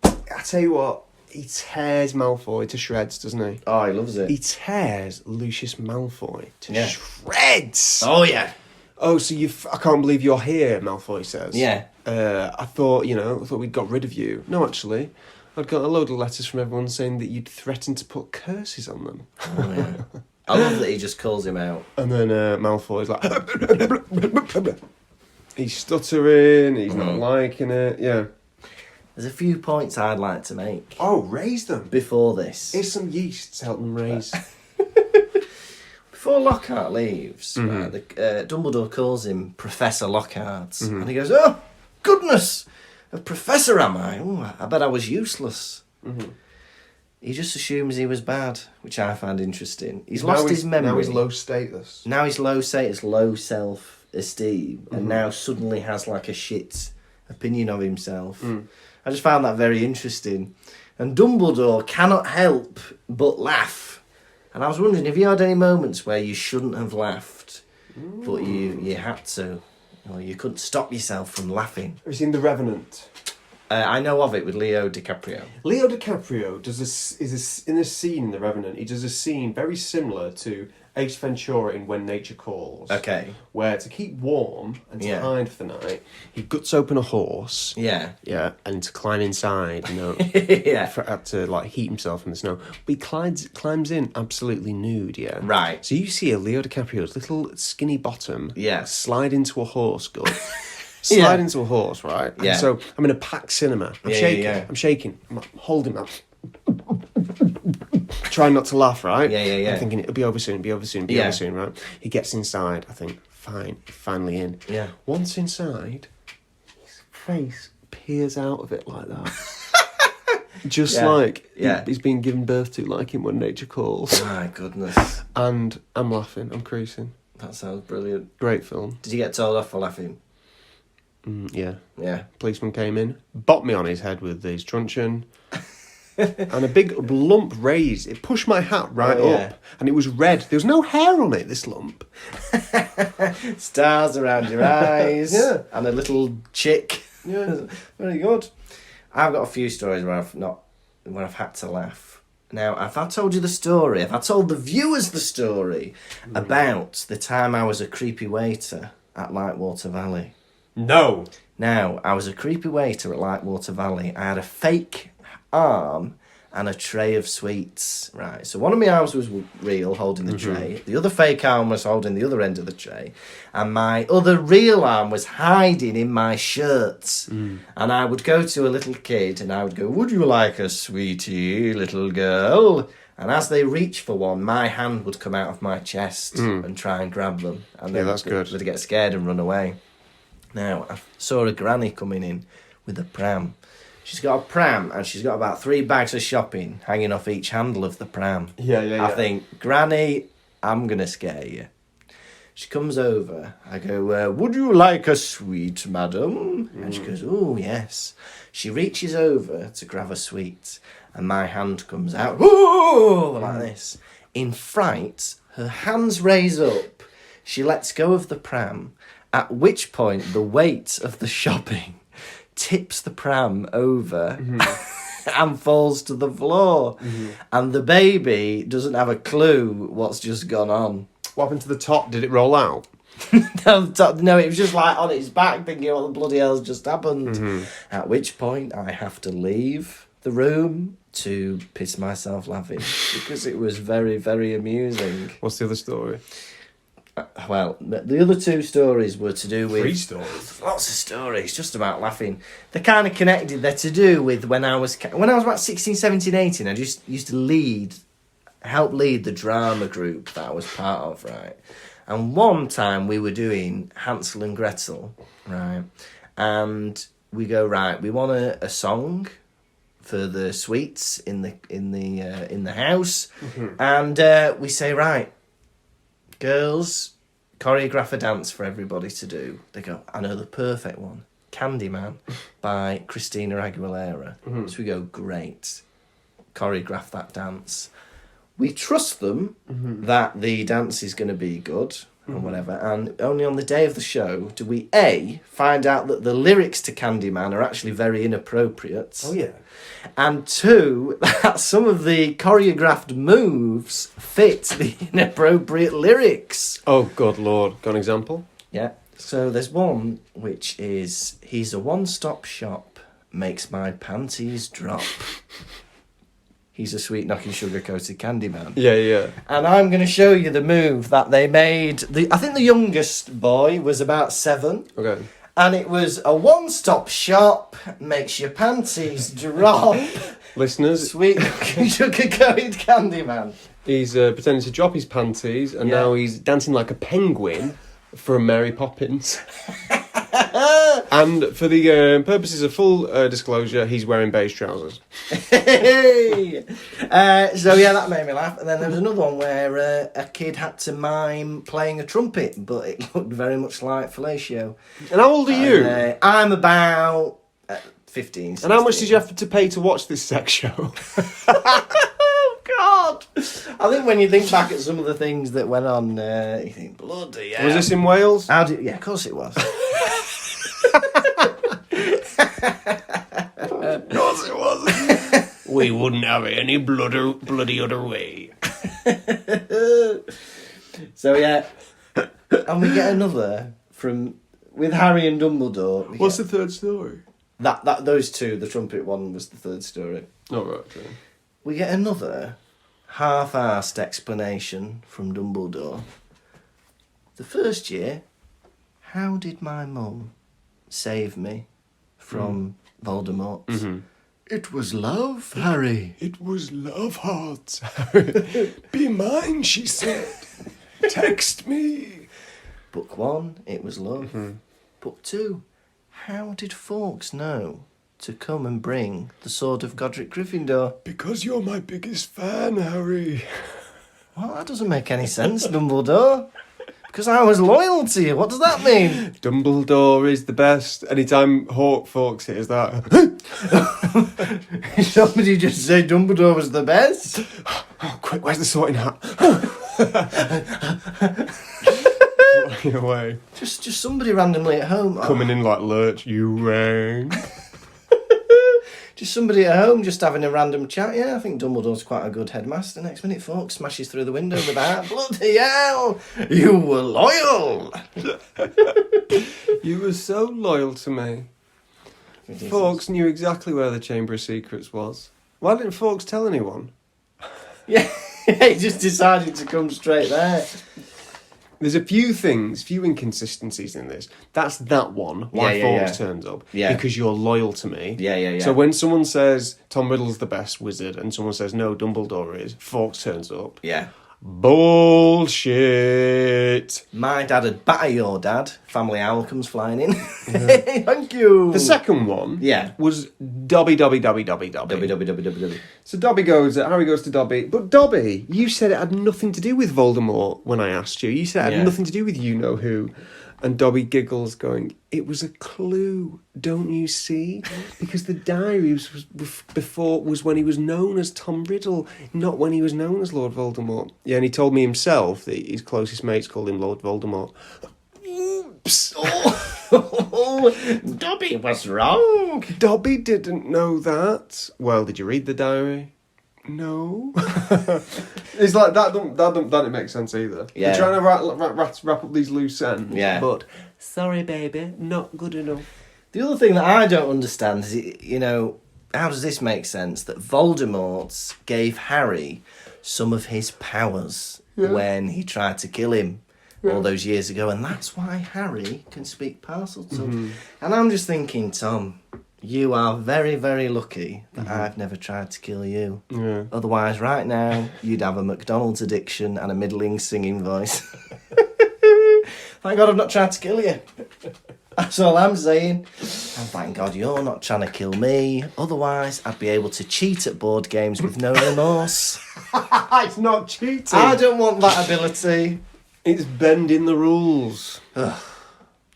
[SPEAKER 1] I tell you what, he tears Malfoy to shreds, doesn't he?
[SPEAKER 3] Oh, he loves it.
[SPEAKER 1] He tears Lucius Malfoy to shreds.
[SPEAKER 3] Oh, yeah.
[SPEAKER 1] Oh, so I can't believe you're here, Malfoy says.
[SPEAKER 3] Yeah.
[SPEAKER 1] I thought we'd got rid of you. No, actually, I'd got a load of letters from everyone saying that you'd threatened to put curses on them.
[SPEAKER 3] Oh, yeah. I love that he just calls him out.
[SPEAKER 1] And then Malfoy's like... he's stuttering, he's not liking it, yeah.
[SPEAKER 3] There's a few points I'd like to make.
[SPEAKER 1] Oh, raise them.
[SPEAKER 3] Before this.
[SPEAKER 1] Here's some yeast to help them raise.
[SPEAKER 3] Before Lockhart leaves, right, Dumbledore calls him Professor Lockhart. And he goes, oh, goodness, a professor am I? Ooh, I bet I was useless. He just assumes he was bad, which I find interesting. He's lost his memory.
[SPEAKER 1] Now he's low status.
[SPEAKER 3] Now he's low status, low self-esteem, and now suddenly has like a shit opinion of himself. I just found that very interesting. And Dumbledore cannot help but laugh. And I was wondering, have you had any moments where you shouldn't have laughed, but you had to, or you couldn't stop yourself from laughing?
[SPEAKER 1] Have you seen The Revenant?
[SPEAKER 3] I know of it with Leo DiCaprio.
[SPEAKER 1] Leo DiCaprio is in a scene in The Revenant. He does a scene very similar to Ace Ventura in When Nature Calls.
[SPEAKER 3] Okay.
[SPEAKER 1] Where to keep warm and to
[SPEAKER 3] Yeah.
[SPEAKER 1] hide for the night, he guts open a horse.
[SPEAKER 3] Yeah.
[SPEAKER 1] Yeah, and to climb inside,
[SPEAKER 3] Yeah.
[SPEAKER 1] to like heat himself in the snow. But he climbs in absolutely nude, yeah.
[SPEAKER 3] Right.
[SPEAKER 1] So you see a Leo DiCaprio's little skinny bottom slide into a horse gut. Slide into a horse, right?
[SPEAKER 3] Yeah.
[SPEAKER 1] And so I'm in a packed cinema. I'm shaking. I'm like, holding up. Trying not to laugh, right?
[SPEAKER 3] Yeah.
[SPEAKER 1] I'm thinking it'll be over soon, over soon, right? He gets inside, I think, fine, finally in.
[SPEAKER 3] Yeah.
[SPEAKER 1] Once inside, his face peers out of it like that. Just
[SPEAKER 3] Yeah.
[SPEAKER 1] like
[SPEAKER 3] Yeah.
[SPEAKER 1] he's been given birth to, like in When Nature Calls.
[SPEAKER 3] My goodness.
[SPEAKER 1] And I'm laughing, I'm creasing.
[SPEAKER 3] That sounds brilliant.
[SPEAKER 1] Great film.
[SPEAKER 3] Did you get told off for laughing?
[SPEAKER 1] Yeah.
[SPEAKER 3] Yeah.
[SPEAKER 1] Policeman came in, bopped me on his head with his truncheon, and a big lump raised. It pushed my hat right up, and it was red. There was no hair on it, this lump.
[SPEAKER 3] Stars around your eyes.
[SPEAKER 1] Yeah.
[SPEAKER 3] And a little chick.
[SPEAKER 1] Yeah.
[SPEAKER 3] Very good. I've got a few stories where I've had to laugh. Now, if I told you the story, if I told the viewers the story about the time I was a creepy waiter at Lightwater Valley.
[SPEAKER 1] No.
[SPEAKER 3] Now, I was a creepy waiter at Lightwater Valley. I had a fake arm and a tray of sweets, right? So one of my arms was real, holding the tray. The other fake arm was holding the other end of the tray. And my other real arm was hiding in my shirts. And I would go to a little kid and I would go, "Would you like a sweetie, little girl?" And as they reach for one, my hand would come out of my chest and try and grab them. And
[SPEAKER 1] Yeah, that's good.
[SPEAKER 3] They'd get scared and run away. Now, I saw a granny coming in with a pram. She's got a pram and she's got about 3 bags of shopping hanging off each handle of the pram.
[SPEAKER 1] Yeah.
[SPEAKER 3] I think, "Granny, I'm going to scare you." She comes over. I go, "Would you like a sweet, madam?" And she goes, "Oh, yes." She reaches over to grab a sweet and my hand comes out, "Ooh," like this. In fright, her hands raise up. She lets go of the pram, at which point the weight of the shopping tips the pram over and falls to the floor. And the baby doesn't have a clue what's just gone on.
[SPEAKER 1] What happened to the top? Did it roll out?
[SPEAKER 3] No, it was just like on its back thinking what the bloody hell's just happened. At which point I have to leave the room to piss myself laughing because it was very, very amusing.
[SPEAKER 1] What's the other story?
[SPEAKER 3] Well, the other 2 stories were to do with...
[SPEAKER 1] 3 stories.
[SPEAKER 3] Lots of stories, just about laughing. They're kind of connected. They're to do with when I was about 16, 17, 18, I just used to help lead the drama group that I was part of, right? And one time we were doing Hansel and Gretel, right? And we go, right, we want a song for the sweets in the house. And we say, right, girls, choreograph a dance for everybody to do. They go, "I know the perfect one. Candyman by Christina Aguilera." So we go, "Great. Choreograph that dance." We trust them that the dance is going to be good or whatever. And only on the day of the show do we, A, find out that the lyrics to Candyman are actually very inappropriate.
[SPEAKER 1] Oh, yeah.
[SPEAKER 3] And 2, that some of the choreographed moves fit the inappropriate lyrics.
[SPEAKER 1] Oh, good Lord. Got an example?
[SPEAKER 3] Yeah. So there's one which is, "He's a one-stop shop, makes my panties drop." He's a sweet knocking sugar-coated Candyman.
[SPEAKER 1] Yeah.
[SPEAKER 3] And I'm going to show you the move that they made. I think the youngest boy was about 7.
[SPEAKER 1] Okay.
[SPEAKER 3] And it was a one-stop shop, makes your panties drop.
[SPEAKER 1] Listeners,
[SPEAKER 3] Sweet sugar-coated Candyman.
[SPEAKER 1] he's pretending to drop his panties, and now he's dancing like a penguin from Mary Poppins. And for the purposes of full disclosure, he's wearing beige trousers.
[SPEAKER 3] Hey! So yeah, that made me laugh. And then there was another one where a kid had to mime playing a trumpet, but it looked very much like fellatio.
[SPEAKER 1] And how old are you?
[SPEAKER 3] I'm about 15, 16.
[SPEAKER 1] And how much did you have to pay to watch this sex show?
[SPEAKER 3] Oh, God! I think when you think back at some of the things that went on, you think, bloody hell.
[SPEAKER 1] Was this in Wales?
[SPEAKER 3] Yeah, of course it was.
[SPEAKER 1] Of course it was. We wouldn't have it any bloody other way.
[SPEAKER 3] So yeah, and we get another with Harry and Dumbledore.
[SPEAKER 1] What's the third story?
[SPEAKER 3] Those 2, the trumpet one was the third story.
[SPEAKER 1] Oh, right, okay.
[SPEAKER 3] We get another half-arsed explanation from Dumbledore. The first year, how did my mum save me from Voldemort?
[SPEAKER 1] Mm-hmm.
[SPEAKER 3] It was love, Harry.
[SPEAKER 1] It was love hearts. Be mine, she said. Text me.
[SPEAKER 3] Book 1, it was love. Book 2, how did Fawkes know to come and bring the sword of Godric Gryffindor?
[SPEAKER 1] Because you're my biggest fan, Harry.
[SPEAKER 3] Well, that doesn't make any sense, Dumbledore. Because I was loyal to you. What does that mean?
[SPEAKER 1] Dumbledore is the best. Anytime Folks hears that.
[SPEAKER 3] Somebody just say Dumbledore was the best?
[SPEAKER 1] Oh, quick, where's the sorting hat? Flying away.
[SPEAKER 3] Just somebody randomly at home.
[SPEAKER 1] Coming in like Lurch, you rang.
[SPEAKER 3] Just somebody at home just having a random chat. Yeah, I think Dumbledore's quite a good headmaster. Next minute, Fawkes smashes through the window with that. Bloody hell! You were loyal!
[SPEAKER 1] You were so loyal to me. Fawkes knew exactly where the Chamber of Secrets was. Why didn't Fawkes tell anyone?
[SPEAKER 3] Yeah, he just decided to come straight there.
[SPEAKER 1] There's a few inconsistencies in this. That's that one, why Fawkes turns up.
[SPEAKER 3] Yeah.
[SPEAKER 1] Because you're loyal to me.
[SPEAKER 3] Yeah.
[SPEAKER 1] So when someone says Tom Riddle's the best wizard and someone says no, Dumbledore is, Fawkes turns up.
[SPEAKER 3] Yeah.
[SPEAKER 1] Bullshit.
[SPEAKER 3] My dad would batter your dad. Family owl comes flying in. Hey, thank you.
[SPEAKER 1] The second one was Dobby.
[SPEAKER 3] W.
[SPEAKER 1] So Harry goes to Dobby. But Dobby, you said it had nothing to do with Voldemort when I asked you. You said it had nothing to do with you-know-who. And Dobby giggles, going, it was a clue, don't you see? Because the diary was when he was known as Tom Riddle, not when he was known as Lord Voldemort. Yeah, and he told me himself that his closest mates called him Lord Voldemort. Oops.
[SPEAKER 3] Dobby was wrong.
[SPEAKER 1] Dobby didn't know that. Well, did you read the diary? No. It's like that don't make sense either.
[SPEAKER 3] Yeah.
[SPEAKER 1] You're trying to wrap up these loose ends.
[SPEAKER 3] Yeah.
[SPEAKER 1] But sorry, baby, not good enough.
[SPEAKER 3] The other thing that I don't understand is, how does this make sense? That Voldemort gave Harry some of his powers when he tried to kill him all those years ago, and that's why Harry can speak Parseltongue.
[SPEAKER 1] Mm-hmm.
[SPEAKER 3] And I'm just thinking, Tom, you are very, very lucky that I've never tried to kill you.
[SPEAKER 1] Yeah.
[SPEAKER 3] Otherwise, right now, you'd have a McDonald's addiction and a middling singing voice. Thank God I've not tried to kill you. That's all I'm saying. And thank God you're not trying to kill me. Otherwise, I'd be able to cheat at board games with no remorse.
[SPEAKER 1] It's not cheating.
[SPEAKER 3] I don't want that ability.
[SPEAKER 1] It's bending the rules.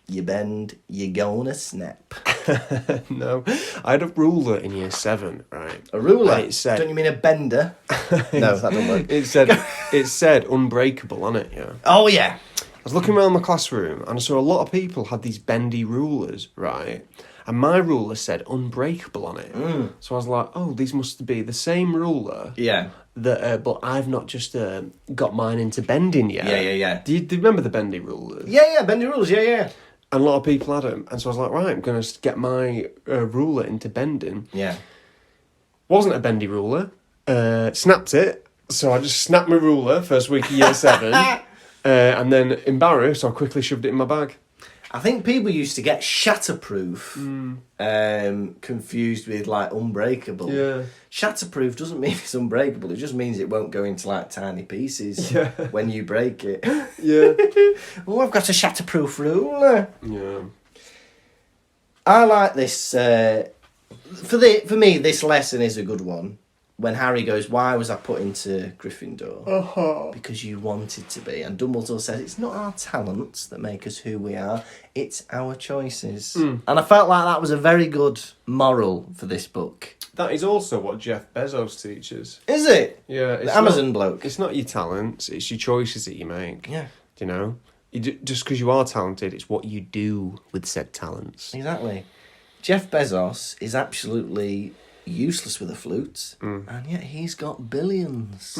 [SPEAKER 3] You bend, you're gonna snap.
[SPEAKER 1] No. I had a ruler in year 7, right?
[SPEAKER 3] A ruler?
[SPEAKER 1] And it said,
[SPEAKER 3] Don't you mean a bender? No, that doesn't work.
[SPEAKER 1] It said unbreakable on it, yeah.
[SPEAKER 3] Oh, yeah.
[SPEAKER 1] I was looking around my classroom and I saw a lot of people had these bendy rulers, right? And my ruler said unbreakable on it. So I was like, oh, these must be the same ruler.
[SPEAKER 3] Yeah.
[SPEAKER 1] That, but I've not just got mine into bending yet.
[SPEAKER 3] Yeah.
[SPEAKER 1] Do you remember the bendy rulers?
[SPEAKER 3] Yeah, bendy rulers, yeah.
[SPEAKER 1] And a lot of people had them. And so I was like, right, I'm going to get my ruler into bending.
[SPEAKER 3] Yeah.
[SPEAKER 1] Wasn't a bendy ruler. Snapped it. So I just snapped my ruler first week of year 7. And then embarrassed, I quickly shoved it in my bag.
[SPEAKER 3] I think people used to get shatterproof confused with, like, unbreakable.
[SPEAKER 1] Yeah.
[SPEAKER 3] Shatterproof doesn't mean it's unbreakable. It just means it won't go into, like, tiny pieces when you break it.
[SPEAKER 1] Yeah.
[SPEAKER 3] Oh, I've got a shatterproof ruler.
[SPEAKER 1] Yeah.
[SPEAKER 3] I like this. For me, this lesson is a good one. When Harry goes, why was I put into Gryffindor? Because you wanted to be. And Dumbledore says, it's not our talents that make us who we are, it's our choices. And I felt like that was a very good moral for this book.
[SPEAKER 1] That is also what Jeff Bezos teaches.
[SPEAKER 3] Is it?
[SPEAKER 1] Yeah.
[SPEAKER 3] The Amazon bloke.
[SPEAKER 1] It's not your talents, it's your choices that you make.
[SPEAKER 3] Yeah.
[SPEAKER 1] Do you know? Just because you are talented, it's what you do with said talents.
[SPEAKER 3] Exactly. Jeff Bezos is absolutely useless with a flute, and yet he's got billions.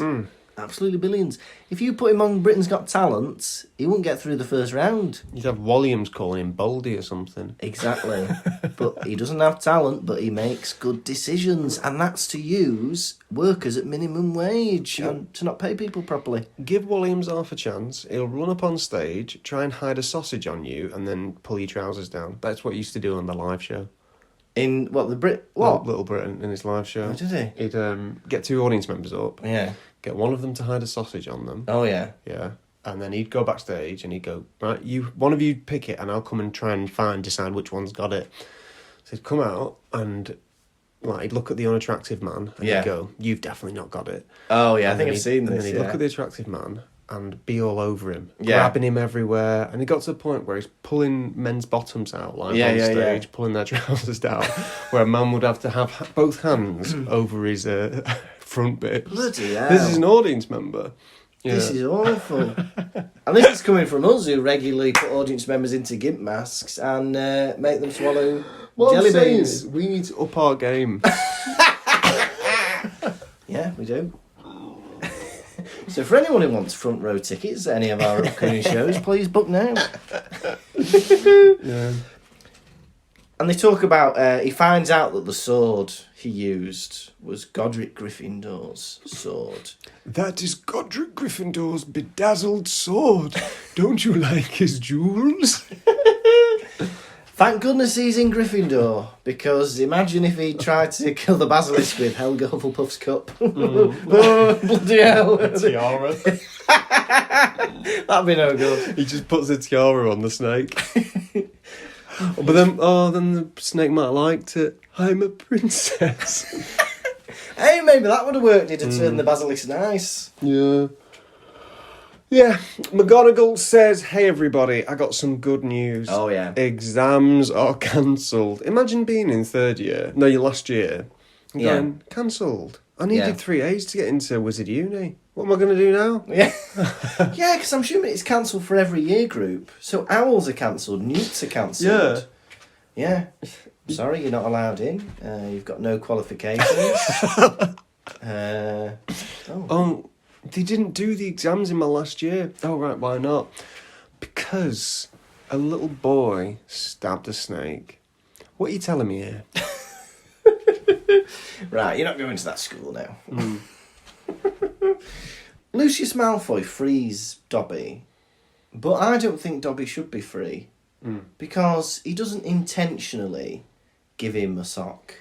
[SPEAKER 3] Absolutely billions. If you put him on Britain's Got Talent, he wouldn't get through the first round.
[SPEAKER 1] You'd have Williams calling him Baldy or something.
[SPEAKER 3] Exactly. But he doesn't have talent, but he makes good decisions, and that's to use workers at minimum wage and to not pay people properly.
[SPEAKER 1] Give Williams half a chance, he'll run up on stage, try and hide a sausage on you, and then pull your trousers down. That's what he used to do on the live show.
[SPEAKER 3] In what, the Brit? What?
[SPEAKER 1] Little Britain in his live show.
[SPEAKER 3] Oh, did he?
[SPEAKER 1] He'd get 2 audience members up,
[SPEAKER 3] Yeah.
[SPEAKER 1] get one of them to hide a sausage on them.
[SPEAKER 3] Oh, yeah.
[SPEAKER 1] Yeah. And then he'd go backstage and he'd go, right, one of you pick it and I'll come and try and decide which one's got it. So he'd come out and like he'd look at the unattractive man and he'd go, "You've definitely not got it."
[SPEAKER 3] Oh yeah, I
[SPEAKER 1] And
[SPEAKER 3] think
[SPEAKER 1] then
[SPEAKER 3] I've seen
[SPEAKER 1] And
[SPEAKER 3] this.
[SPEAKER 1] then he'd
[SPEAKER 3] Yeah.
[SPEAKER 1] look at the attractive man and be all over him,
[SPEAKER 3] Yeah.
[SPEAKER 1] grabbing him everywhere. And he got to the point where he's pulling men's bottoms out, like
[SPEAKER 3] Yeah,
[SPEAKER 1] on
[SPEAKER 3] yeah,
[SPEAKER 1] stage,
[SPEAKER 3] yeah.
[SPEAKER 1] pulling their trousers down, where a man would have to have both hands over his front bits.
[SPEAKER 3] Bloody hell.
[SPEAKER 1] This is an audience member. Yeah.
[SPEAKER 3] This is awful. And this is coming from us, who regularly put audience members into gimp masks and make them swallow
[SPEAKER 1] What
[SPEAKER 3] jelly
[SPEAKER 1] I'm saying
[SPEAKER 3] beans.
[SPEAKER 1] is, we need to up our game.
[SPEAKER 3] Yeah, we do. So for anyone who wants front row tickets at any of our upcoming shows, please book now.
[SPEAKER 1] Yeah.
[SPEAKER 3] And they talk about, he finds out that the sword he used was Godric Gryffindor's sword.
[SPEAKER 1] That is Godric Gryffindor's bedazzled sword. Don't you like his jewels?
[SPEAKER 3] Thank goodness he's in Gryffindor, because imagine if he tried to kill the basilisk with Helga Hufflepuff's cup. Oh, bloody hell.
[SPEAKER 1] Tiara.
[SPEAKER 3] That'd be no good.
[SPEAKER 1] He just puts a tiara on the snake. But then the snake might have liked it. I'm a princess.
[SPEAKER 3] Hey, maybe that would have worked. It'd have turned the basilisk nice.
[SPEAKER 1] Yeah. Yeah, McGonagall says, "Hey everybody, I got some good news.
[SPEAKER 3] Oh, yeah.
[SPEAKER 1] Exams are cancelled." Imagine being in third year, no, your last year, and
[SPEAKER 3] Yeah.
[SPEAKER 1] going, cancelled. I needed
[SPEAKER 3] Yeah.
[SPEAKER 1] 3 A's to get into Wizard Uni. What am I going to do now?
[SPEAKER 3] Yeah, yeah, because I'm assuming it's cancelled for every year group. So owls are cancelled, newts are cancelled. Yeah. Sorry, you're not allowed in. You've got no qualifications.
[SPEAKER 1] Oh, they didn't do the exams in my last year. Oh, right, why not? Because a little boy stabbed a snake. What are you telling me here?
[SPEAKER 3] Right, you're not going to that school now. Lucius Malfoy frees Dobby, but I don't think Dobby should be free because he doesn't intentionally give him a sock.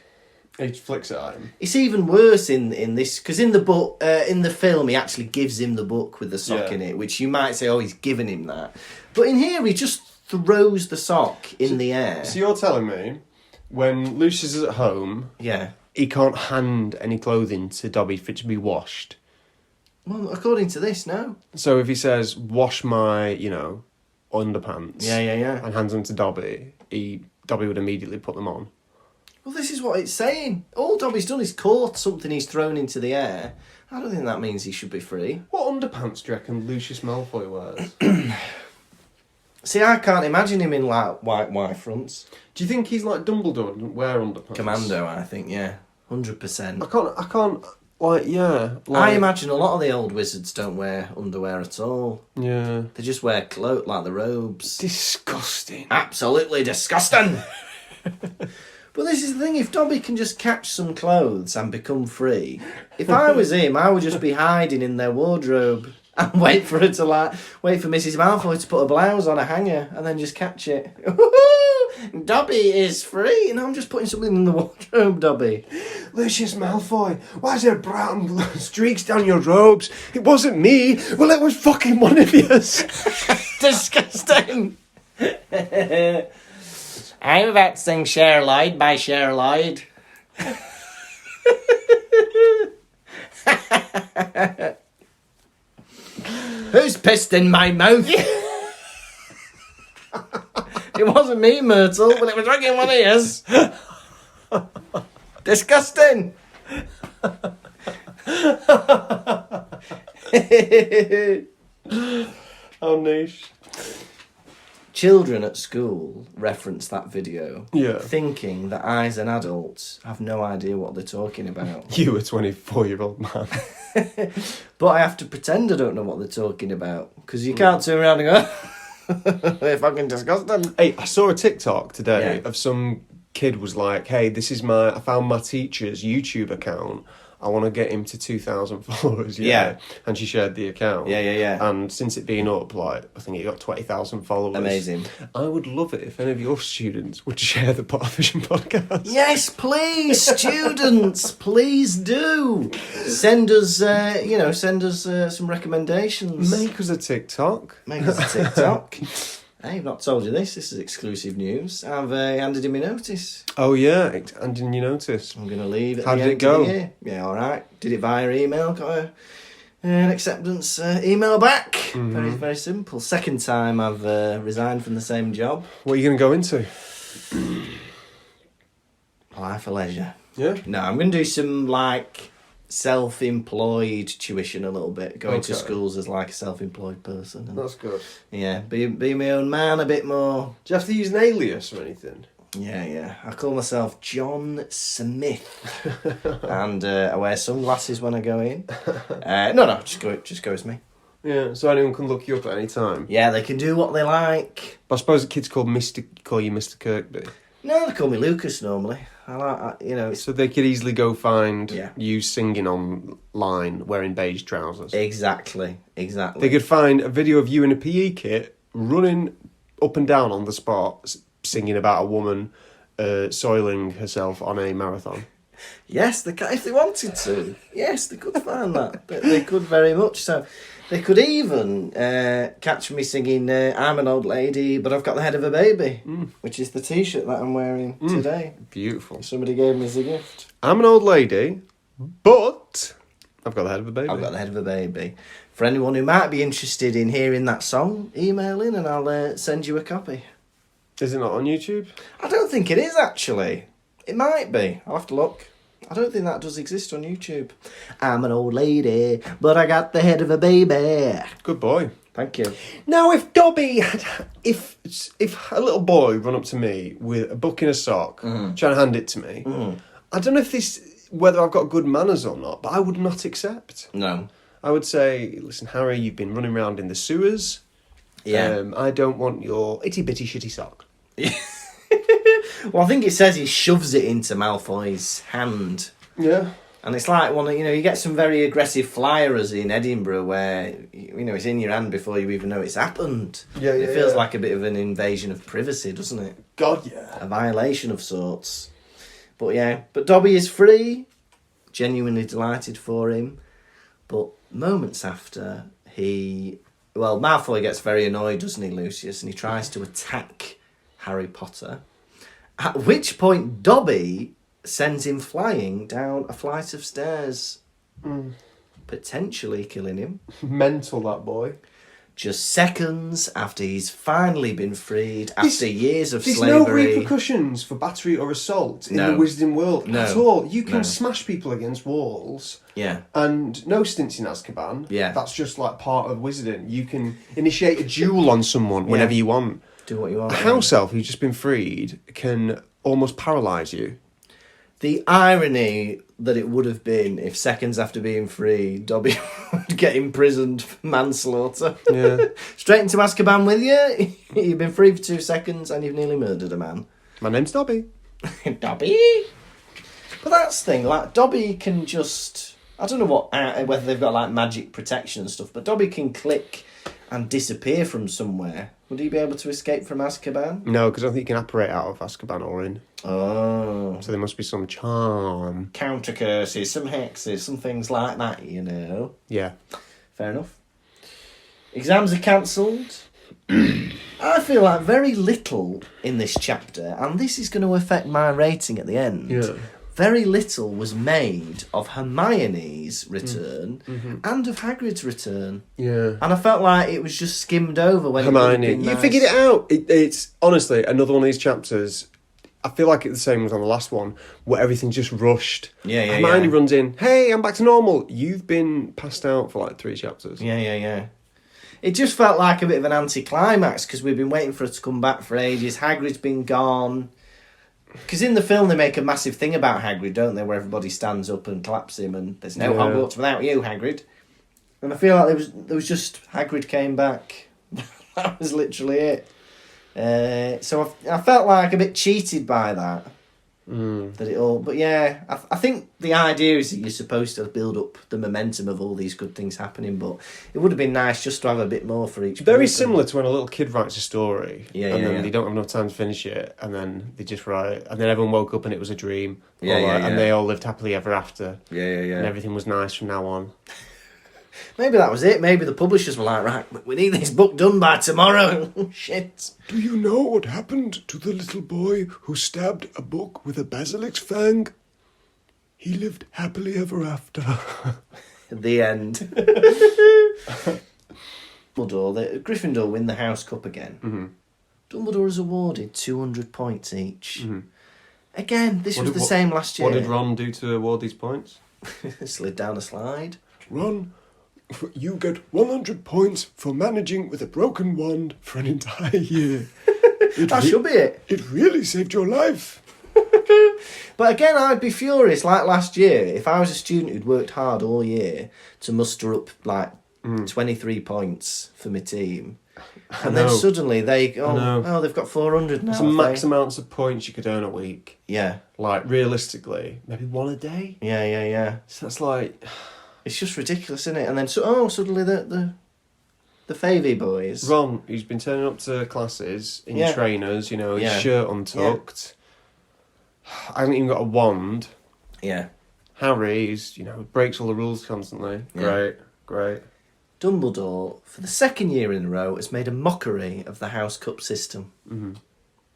[SPEAKER 1] He flicks it at him.
[SPEAKER 3] It's even worse in this, because in the book, in the film, he actually gives him the book with the sock
[SPEAKER 1] Yeah.
[SPEAKER 3] in it, which you might say, oh, he's given him that. But in here, he just throws the sock in the air.
[SPEAKER 1] So you're telling me, when Lucius is at home,
[SPEAKER 3] Yeah.
[SPEAKER 1] he can't hand any clothing to Dobby for it to be washed.
[SPEAKER 3] Well, according to this, no.
[SPEAKER 1] So if he says, "Wash my, underpants,"
[SPEAKER 3] Yeah.
[SPEAKER 1] and hands them to Dobby, Dobby would immediately put them on.
[SPEAKER 3] Well, this is what it's saying. All Dobby's done is caught something he's thrown into the air. I don't think that means he should be free.
[SPEAKER 1] What underpants do you reckon Lucius Malfoy wears?
[SPEAKER 3] See, I can't imagine him in like white fronts.
[SPEAKER 1] Do you think he's like Dumbledore, doesn't wear underpants?
[SPEAKER 3] Commando, I think, yeah. 100%.
[SPEAKER 1] I can't, yeah.
[SPEAKER 3] I imagine a lot of the old wizards don't wear underwear at all.
[SPEAKER 1] Yeah.
[SPEAKER 3] They just wear clothes, like the robes.
[SPEAKER 1] Disgusting.
[SPEAKER 3] Absolutely disgusting. But this is the thing, if Dobby can just catch some clothes and become free, if I was him, I would just be hiding in their wardrobe and wait for Mrs. Malfoy to put a blouse on a hanger and then just catch it. Dobby is free, and I'm just putting something in the wardrobe, Dobby.
[SPEAKER 1] Lucius Malfoy, why is there brown streaks down your robes? It wasn't me. Well, it was fucking one of yours.
[SPEAKER 3] Disgusting. I'm about to sing Cher Lloyd by Cher Lloyd. Who's pissed in my mouth? It wasn't me, Myrtle, but it was fucking one of yours. Disgusting.
[SPEAKER 1] Oh, niche.
[SPEAKER 3] Children at school reference that video,
[SPEAKER 1] Yeah.
[SPEAKER 3] thinking that I, as an adult, have no idea what they're talking about.
[SPEAKER 1] You, a 24-year-old man.
[SPEAKER 3] But I have to pretend I don't know what they're talking about, because you can't turn around and go, they're fucking disgusting.
[SPEAKER 1] Hey, I saw a TikTok today
[SPEAKER 3] Yeah.
[SPEAKER 1] of some kid was like, "Hey, I found my teacher's YouTube account. I want to get him to 2,000 followers."
[SPEAKER 3] Yeah.
[SPEAKER 1] And she shared the account.
[SPEAKER 3] Yeah.
[SPEAKER 1] And since it being up, I think it got 20,000 followers.
[SPEAKER 3] Amazing.
[SPEAKER 1] I would love it if any of your students would share the Pottervision podcast.
[SPEAKER 3] Yes, please, students, please do. Send us, some recommendations.
[SPEAKER 1] Make us a TikTok.
[SPEAKER 3] Make us a TikTok. Hey, I've not told you this. This is exclusive news. I've handed him a notice.
[SPEAKER 1] Oh yeah, and didn't you notice?
[SPEAKER 3] I'm going to leave at
[SPEAKER 1] How
[SPEAKER 3] the
[SPEAKER 1] did
[SPEAKER 3] end
[SPEAKER 1] it go?
[SPEAKER 3] of the year. Yeah, all right. Did it via email. Got an acceptance email back. Very, very simple. Second time I've resigned from the same job.
[SPEAKER 1] What are you going to go into?
[SPEAKER 3] Life of leisure.
[SPEAKER 1] Yeah.
[SPEAKER 3] No, I'm going to do some like self-employed tuition a little bit. Going to
[SPEAKER 1] Okay.
[SPEAKER 3] schools as like a self-employed person. And,
[SPEAKER 1] That's good.
[SPEAKER 3] yeah, be my own man a bit more.
[SPEAKER 1] Do you have to use an alias or anything?
[SPEAKER 3] Yeah. I call myself John Smith, and I wear sunglasses when I go in. No, just go as me.
[SPEAKER 1] Yeah, so anyone can look you up at any time.
[SPEAKER 3] Yeah, they can do what they like.
[SPEAKER 1] But I suppose the kids call you Mr. Kirkby.
[SPEAKER 3] No, they call me Lukas normally. It's
[SPEAKER 1] So they could easily go find
[SPEAKER 3] Yeah.
[SPEAKER 1] you singing online wearing beige trousers.
[SPEAKER 3] exactly.
[SPEAKER 1] They could find a video of you in a PE kit running up and down on the spot, singing about a woman soiling herself on a marathon.
[SPEAKER 3] Yes, they can, if they wanted to. Yes, they could find that. But they could very much so. They could even catch me singing I'm an old lady, but I've got the head of a baby, which is the T-shirt that I'm wearing today.
[SPEAKER 1] Beautiful.
[SPEAKER 3] Somebody gave me as a gift.
[SPEAKER 1] I'm an old lady, but I've got the head of a baby.
[SPEAKER 3] I've got the head of a baby. For anyone who might be interested in hearing that song, email in and I'll send you a copy.
[SPEAKER 1] Is it not on YouTube?
[SPEAKER 3] I don't think it is, actually. It might be. I'll have to look. I don't think that does exist on YouTube. I'm an old lady, but I got the head of a baby.
[SPEAKER 1] Good boy.
[SPEAKER 3] Thank you.
[SPEAKER 1] Now, if Dobby had, if a little boy run up to me with a book in a sock, trying to hand it to me, I don't know whether I've got good manners or not, but I would not accept.
[SPEAKER 3] No.
[SPEAKER 1] I would say, listen, Harry, you've been running around in the sewers.
[SPEAKER 3] Yeah.
[SPEAKER 1] I don't want your itty bitty shitty sock.
[SPEAKER 3] Well, I think it says he shoves it into Malfoy's hand.
[SPEAKER 1] Yeah.
[SPEAKER 3] And it's like you get some very aggressive flyers in Edinburgh where, it's in your hand before you even know it's happened.
[SPEAKER 1] Yeah,
[SPEAKER 3] It feels
[SPEAKER 1] yeah.
[SPEAKER 3] like a bit of an invasion of privacy, doesn't it?
[SPEAKER 1] God, yeah.
[SPEAKER 3] A violation of sorts. But Dobby is free. Genuinely delighted for him. But moments after, Malfoy gets very annoyed, doesn't he, Lucius? And he tries to attack Harry Potter. At which point, Dobby sends him flying down a flight of stairs, potentially killing him.
[SPEAKER 1] Mental, that boy.
[SPEAKER 3] Just seconds after he's finally been freed after years of
[SPEAKER 1] There's
[SPEAKER 3] slavery.
[SPEAKER 1] no repercussions for battery or assault in
[SPEAKER 3] No.
[SPEAKER 1] the Wizarding world
[SPEAKER 3] No.
[SPEAKER 1] at all. You can
[SPEAKER 3] No.
[SPEAKER 1] smash people against walls.
[SPEAKER 3] Yeah.
[SPEAKER 1] And no stints in Azkaban.
[SPEAKER 3] Yeah.
[SPEAKER 1] That's just like part of Wizarding. You can initiate a duel on someone whenever you want.
[SPEAKER 3] Do what you want.
[SPEAKER 1] A house elf who's just been freed can almost paralyse you.
[SPEAKER 3] The irony that it would have been if seconds after being free, Dobby would get imprisoned for manslaughter.
[SPEAKER 1] Yeah.
[SPEAKER 3] Straight into Azkaban with you. You've been free for 2 seconds and you've nearly murdered a man.
[SPEAKER 1] My name's Dobby.
[SPEAKER 3] Dobby? But that's the thing, like, Dobby can just... I don't know whether they've got, like, magic protection and stuff, but Dobby can click and disappear from somewhere. Would he be able to escape from Azkaban?
[SPEAKER 1] No, because I don't think you can operate out of Azkaban or in.
[SPEAKER 3] Oh.
[SPEAKER 1] So there must be some charm.
[SPEAKER 3] Counter curses, some hexes, some things like that,
[SPEAKER 1] Yeah.
[SPEAKER 3] Fair enough. Exams are cancelled. I feel like very little in this chapter, and this is going to affect my rating at the end.
[SPEAKER 1] Yeah.
[SPEAKER 3] Very little was made of Hermione's return and of Hagrid's return.
[SPEAKER 1] Yeah.
[SPEAKER 3] And I felt like it was just skimmed over when it would have
[SPEAKER 1] Hermione,
[SPEAKER 3] been
[SPEAKER 1] you
[SPEAKER 3] nice.
[SPEAKER 1] figured it out. It's honestly another one of these chapters. I feel like it's the same as on the last one, where everything's just rushed.
[SPEAKER 3] Yeah.
[SPEAKER 1] Hermione runs in. Hey, I'm back to normal. You've been passed out for like 3 chapters.
[SPEAKER 3] Yeah. It just felt like a bit of an anticlimax because we've been waiting for her to come back for ages. Hagrid's been gone. Because in the film they make a massive thing about Hagrid, don't they? Where everybody stands up and claps him, and there's no Hogwarts without you, Hagrid. And I feel like there was just Hagrid came back. That was literally it. So I felt like a bit cheated by that. That it all, but yeah, I think the idea is that you're supposed to build up the momentum of all these good things happening, but it would have been nice just to have a bit more for each.
[SPEAKER 1] Very
[SPEAKER 3] person.
[SPEAKER 1] similar to when a little kid writes a story,
[SPEAKER 3] Yeah,
[SPEAKER 1] and then
[SPEAKER 3] yeah.
[SPEAKER 1] they don't have enough time to finish it, and then they just write, and then everyone woke up and it was a dream,
[SPEAKER 3] Yeah,
[SPEAKER 1] or
[SPEAKER 3] yeah,
[SPEAKER 1] and
[SPEAKER 3] yeah.
[SPEAKER 1] they all lived happily ever after,
[SPEAKER 3] Yeah.
[SPEAKER 1] and everything was nice from now on.
[SPEAKER 3] Maybe that was it. Maybe the publishers were like, right, we need this book done by tomorrow. Shit.
[SPEAKER 1] Do you know what happened to the little boy who stabbed a book with a basilic's fang? He lived happily ever after.
[SPEAKER 3] The end. Dumbledore, Gryffindor win the House Cup again.
[SPEAKER 1] Mm-hmm.
[SPEAKER 3] Dumbledore is awarded 200 points each.
[SPEAKER 1] Mm-hmm.
[SPEAKER 3] Again, this was the same last year.
[SPEAKER 4] What did Ron do to award these points?
[SPEAKER 3] Slid down a slide.
[SPEAKER 1] Ron, you get 100 points for managing with a broken wand for an entire year.
[SPEAKER 3] That should be it.
[SPEAKER 1] It really saved your life.
[SPEAKER 3] But again, I'd be furious, like last year, if I was a student who'd worked hard all year to muster up, 23 points for my team. And then suddenly they go, they've got 400 now.
[SPEAKER 4] It's the max amounts of points you could earn a week.
[SPEAKER 3] Yeah.
[SPEAKER 4] Like, realistically, maybe one a day?
[SPEAKER 3] Yeah.
[SPEAKER 4] So that's like...
[SPEAKER 3] It's just ridiculous, isn't it? And then, suddenly the Favy boys...
[SPEAKER 4] Ron, who's been turning up to classes in trainers, his shirt untucked. Hasn't even got a wand.
[SPEAKER 3] Yeah.
[SPEAKER 4] Harry's, breaks all the rules constantly.
[SPEAKER 3] Yeah.
[SPEAKER 4] Great.
[SPEAKER 3] Dumbledore, for the second year in a row, has made a mockery of the House Cup system.
[SPEAKER 4] Mm-hmm.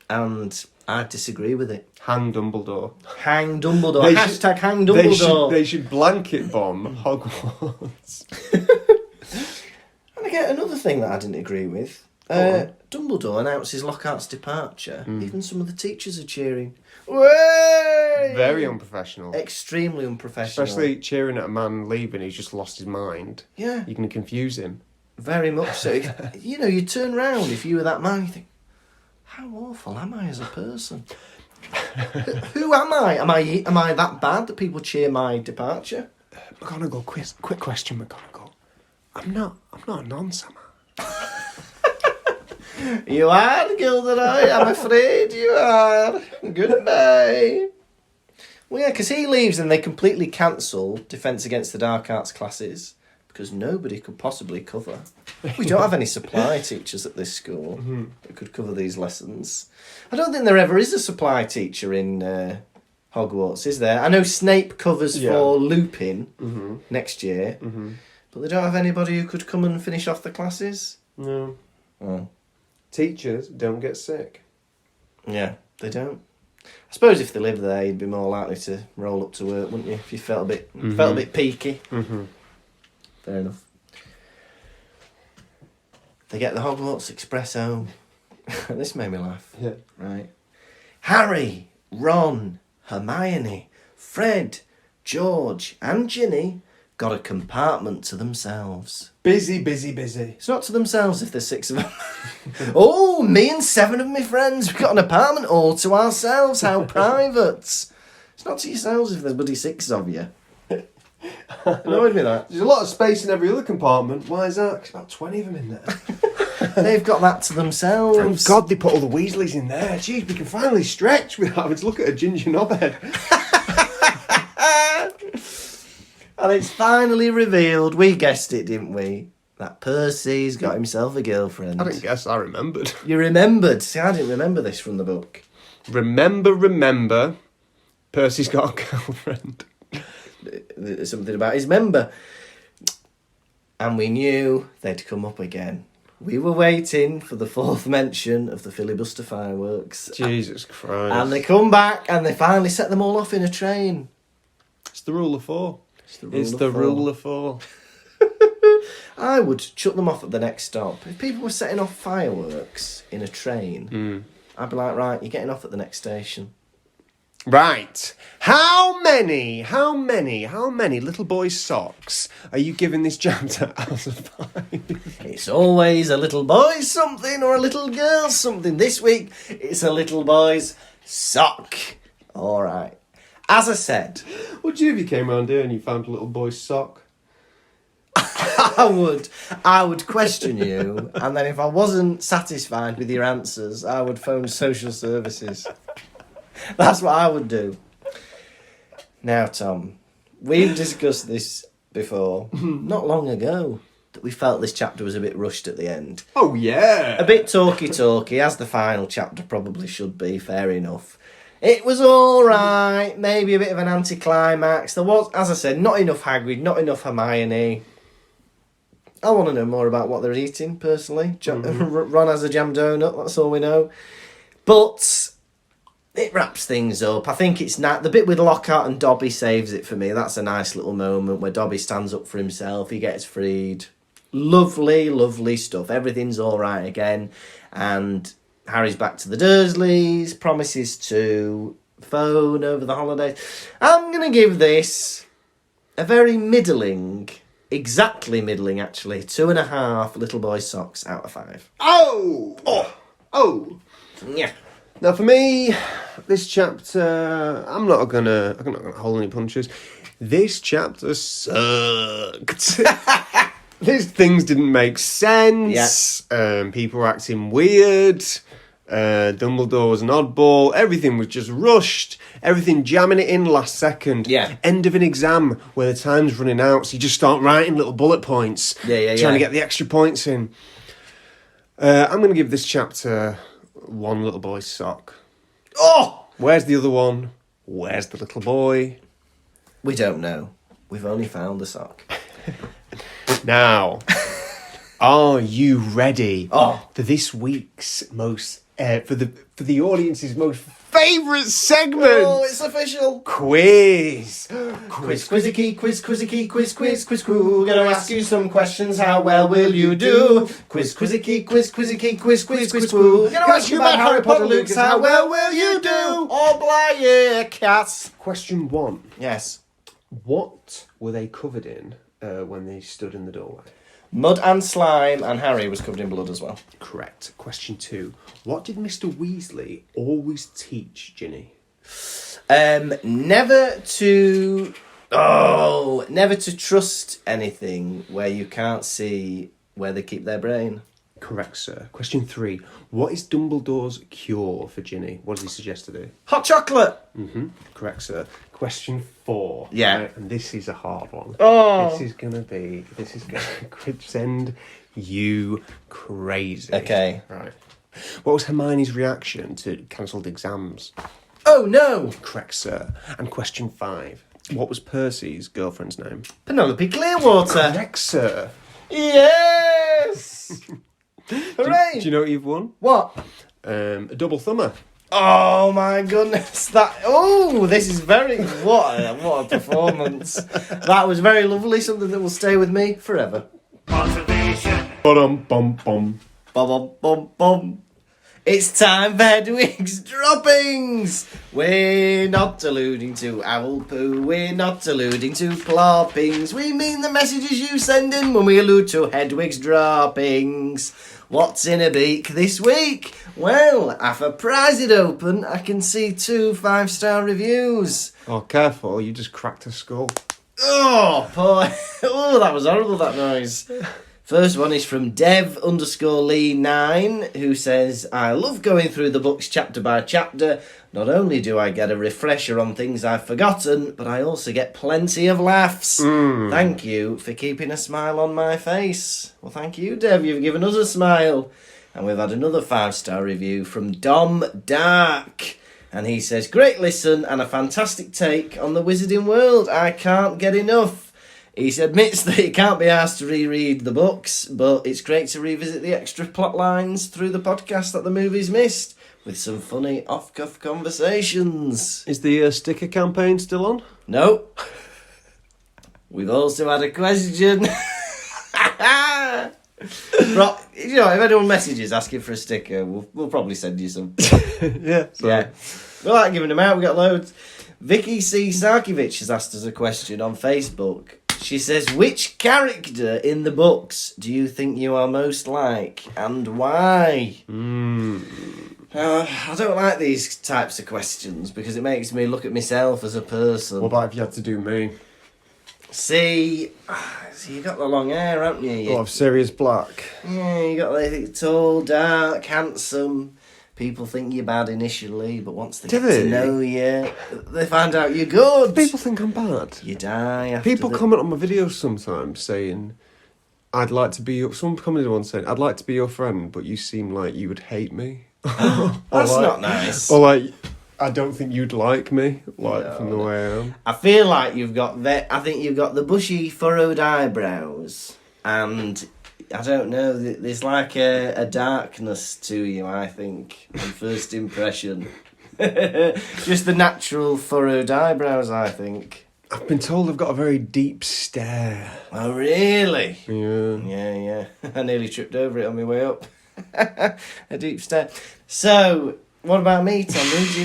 [SPEAKER 3] And I disagree with it.
[SPEAKER 4] Hang Dumbledore.
[SPEAKER 3] Hang Dumbledore. Hashtag hang Dumbledore.
[SPEAKER 4] They should blanket bomb Hogwarts.
[SPEAKER 3] And again, another thing that I didn't agree with. Dumbledore announces Lockhart's departure. Even some of the teachers are cheering. Way!
[SPEAKER 4] Very unprofessional.
[SPEAKER 3] Extremely unprofessional.
[SPEAKER 4] Especially cheering at a man leaving who's just lost his mind.
[SPEAKER 3] Yeah.
[SPEAKER 4] You can confuse him.
[SPEAKER 3] Very much so. You turn round, if you were that man, you think, how awful am I as a person? Who am I? Am I that bad that people cheer my departure?
[SPEAKER 1] McGonagall, quick question, McGonagall. I'm not a nonce, am I?
[SPEAKER 3] You are, Gilderoy. I'm afraid you are. Goodbye. Well, yeah, because he leaves and they completely cancel Defence Against the Dark Arts classes because nobody could possibly cover. We don't have any supply teachers at this school that could cover these lessons. I don't think there ever is a supply teacher in Hogwarts, is there? I know Snape covers for Lupin next year, but they don't have anybody who could come and finish off the classes?
[SPEAKER 4] No.
[SPEAKER 3] Oh.
[SPEAKER 4] Teachers don't get sick.
[SPEAKER 3] Yeah, they don't. I suppose if they lived there, you'd be more likely to roll up to work, wouldn't you? If you felt a bit peaky.
[SPEAKER 4] Mm-hmm.
[SPEAKER 3] Fair enough. They get the Hogwarts Express home. This made me laugh.
[SPEAKER 4] Yeah.
[SPEAKER 3] Right. Harry, Ron, Hermione, Fred, George, and Ginny got a compartment to themselves.
[SPEAKER 4] Busy.
[SPEAKER 3] It's not to themselves if there's 6 of them. Oh, me and 7 of my friends, we've got an apartment all to ourselves. How private. It's not to yourselves if there's bloody 6 of you. Annoyed me that.
[SPEAKER 4] There's a lot of space in every other compartment. Why is that? 'Cause about 20 of them in there.
[SPEAKER 3] They've got that to themselves.
[SPEAKER 4] Thank God they put all the Weasleys in there. Jeez, we can finally stretch without having to look at a ginger knobhead.
[SPEAKER 3] And it's finally revealed, we guessed it, didn't we? That Percy's got himself a girlfriend.
[SPEAKER 4] I didn't guess, I remembered.
[SPEAKER 3] You remembered? See, I didn't remember this from the book.
[SPEAKER 4] Remember. Percy's got a girlfriend.
[SPEAKER 3] There's something about his member. And we knew they'd come up again. We were waiting for the 4th mention of the filibuster fireworks.
[SPEAKER 4] Jesus Christ.
[SPEAKER 3] And they come back and they finally set them all off in a train.
[SPEAKER 4] It's the rule of 4.
[SPEAKER 3] It's the rule of 4. I would chuck them off at the next stop. If people were setting off fireworks in a train, I'd be like, right, you're getting off at the next station.
[SPEAKER 1] Right. How many little boys' socks are you giving this chapter out of 5?
[SPEAKER 3] It's always a little boy's something or a little girl's something. This week, it's a little boy's sock. All right. As I said...
[SPEAKER 4] What'd you do if you came around here and you found a little boy's sock?
[SPEAKER 3] I would question you, and then if I wasn't satisfied with your answers, I would phone social services. That's what I would do. Now, Tom, we've discussed this before, not long ago, that we felt this chapter was a bit rushed at the end.
[SPEAKER 4] Oh, yeah.
[SPEAKER 3] A bit talky, as the final chapter probably should be, fair enough. It was alright, maybe a bit of an anticlimax. There was, as I said, not enough Hagrid, not enough Hermione. I want to know more about what they're eating, personally. Ron has a jam donut, that's all we know. But it wraps things up. I think it's the bit with Lockhart and Dobby saves it for me. That's a nice little moment where Dobby stands up for himself, he gets freed. Lovely, lovely stuff. Everything's all right again. And Harry's back to the Dursleys, promises to phone over the holidays. I'm going to give this a very middling, exactly middling actually, 2.5 little boy socks out of 5.
[SPEAKER 4] Oh!
[SPEAKER 3] Yeah.
[SPEAKER 4] Now for me, this chapter, I'm not gonna hold any punches. This chapter sucked. These things didn't make sense.
[SPEAKER 3] Yeah.
[SPEAKER 4] People were acting weird. Dumbledore was an oddball. Everything was just rushed. Everything jamming it in last second.
[SPEAKER 3] Yeah.
[SPEAKER 4] End of an exam where the time's running out, so you just start writing little bullet points.
[SPEAKER 3] Yeah.
[SPEAKER 4] Trying to get the extra points in. I'm going to give this chapter 1 little boy's sock.
[SPEAKER 3] Oh!
[SPEAKER 4] Where's the other one? Where's the little boy?
[SPEAKER 3] We don't know. We've only found the sock.
[SPEAKER 4] Now, are you ready
[SPEAKER 3] for
[SPEAKER 4] this week's most for the audience's most favourite segment?
[SPEAKER 3] Oh, it's official.
[SPEAKER 4] Quiz.
[SPEAKER 3] Quizzy key, quiz. We're gonna ask you some questions. How well will you do? Quizzy key, quiz. We're gonna ask you about Harry Potter, Lukas. How well will you do? Oh, blah, cats.
[SPEAKER 4] Question 1.
[SPEAKER 3] Yes.
[SPEAKER 4] What were they covered in when they stood in the doorway?
[SPEAKER 3] Mud and slime, and Harry was covered in blood as well.
[SPEAKER 4] Correct. Question 2. What did Mr. Weasley always teach Ginny?
[SPEAKER 3] Never to trust anything where you can't see where they keep their brain.
[SPEAKER 4] Correct, sir. Question 3. What is Dumbledore's cure for Ginny? What does he suggest to do?
[SPEAKER 3] Hot chocolate.
[SPEAKER 4] Mm-hmm. Correct, sir. Question 4.
[SPEAKER 3] Yeah.
[SPEAKER 4] Right, and this is a hard one.
[SPEAKER 3] Oh.
[SPEAKER 4] This is going to send you crazy.
[SPEAKER 3] Okay.
[SPEAKER 4] Right. What was Hermione's reaction to cancelled exams?
[SPEAKER 3] Oh, no.
[SPEAKER 4] Correct, sir. And question 5. What was Percy's girlfriend's name?
[SPEAKER 3] Penelope Clearwater.
[SPEAKER 4] Correct, sir.
[SPEAKER 3] Yes. Hooray.
[SPEAKER 4] Do you know what you've won?
[SPEAKER 3] What?
[SPEAKER 4] A double thumber.
[SPEAKER 3] Oh my goodness! This is what a performance! That was very lovely. Something that will stay with me forever.
[SPEAKER 2] Pottervision.
[SPEAKER 4] Bum.
[SPEAKER 3] Bum. It's time for Hedwig's droppings. We're not alluding to owl poo. We're not alluding to ploppings. We mean the messages you send in when we allude to Hedwig's droppings. What's in a beak this week? Well, half a prize it open, I can see 2 5-star reviews.
[SPEAKER 4] Oh, careful, you just cracked a skull.
[SPEAKER 3] Oh, boy. Oh, that was horrible, that noise. First one is from Dev_Lee9, who says, I love going through the books chapter by chapter. Not only do I get a refresher on things I've forgotten, but I also get plenty of laughs. Thank you for keeping a smile on my face. Well, thank you, Dev. You've given us a smile. And we've had another 5-star review from Dom Dark. And he says, great listen and a fantastic take on the Wizarding World. I can't get enough. He admits that he can't be asked to reread the books, but it's great to revisit the extra plot lines through the podcast that the movies missed, with some funny off-cuff conversations.
[SPEAKER 4] Is the sticker campaign still on?
[SPEAKER 3] No. We've also had a question. Right, if anyone messages asking for a sticker, we'll probably send you some.
[SPEAKER 4] Yeah.
[SPEAKER 3] We like giving them out, we got loads. Vicky C. Sarkiewicz has asked us a question on Facebook. She says, which character in the books do you think you are most like, and why? I don't like these types of questions because it makes me look at myself as a person.
[SPEAKER 4] What about if you had to do me?
[SPEAKER 3] See, you got the long hair, haven't you?
[SPEAKER 4] Oh, of Sirius Black.
[SPEAKER 3] Yeah, you got the tall, dark, handsome. People think you're bad initially, but once they get to know you, they find out you're good.
[SPEAKER 4] People think I'm bad.
[SPEAKER 3] You die.
[SPEAKER 4] People comment on my videos sometimes saying, I'd like to be your... Someone commented once saying, I'd like to be your friend, but you seem like you would hate me.
[SPEAKER 3] That's not nice.
[SPEAKER 4] Or like, I don't think you'd like me, from the way I am.
[SPEAKER 3] I feel like you've got I think you've got the bushy, furrowed eyebrows, and I don't know. There's like a darkness to you, I think, on first impression. Just the natural furrowed eyebrows, I think.
[SPEAKER 4] I've been told I've got a very deep stare.
[SPEAKER 3] Oh, really?
[SPEAKER 4] Yeah.
[SPEAKER 3] Yeah. I nearly tripped over it on my way up. A deep stare. So, what about me, Tom? Who do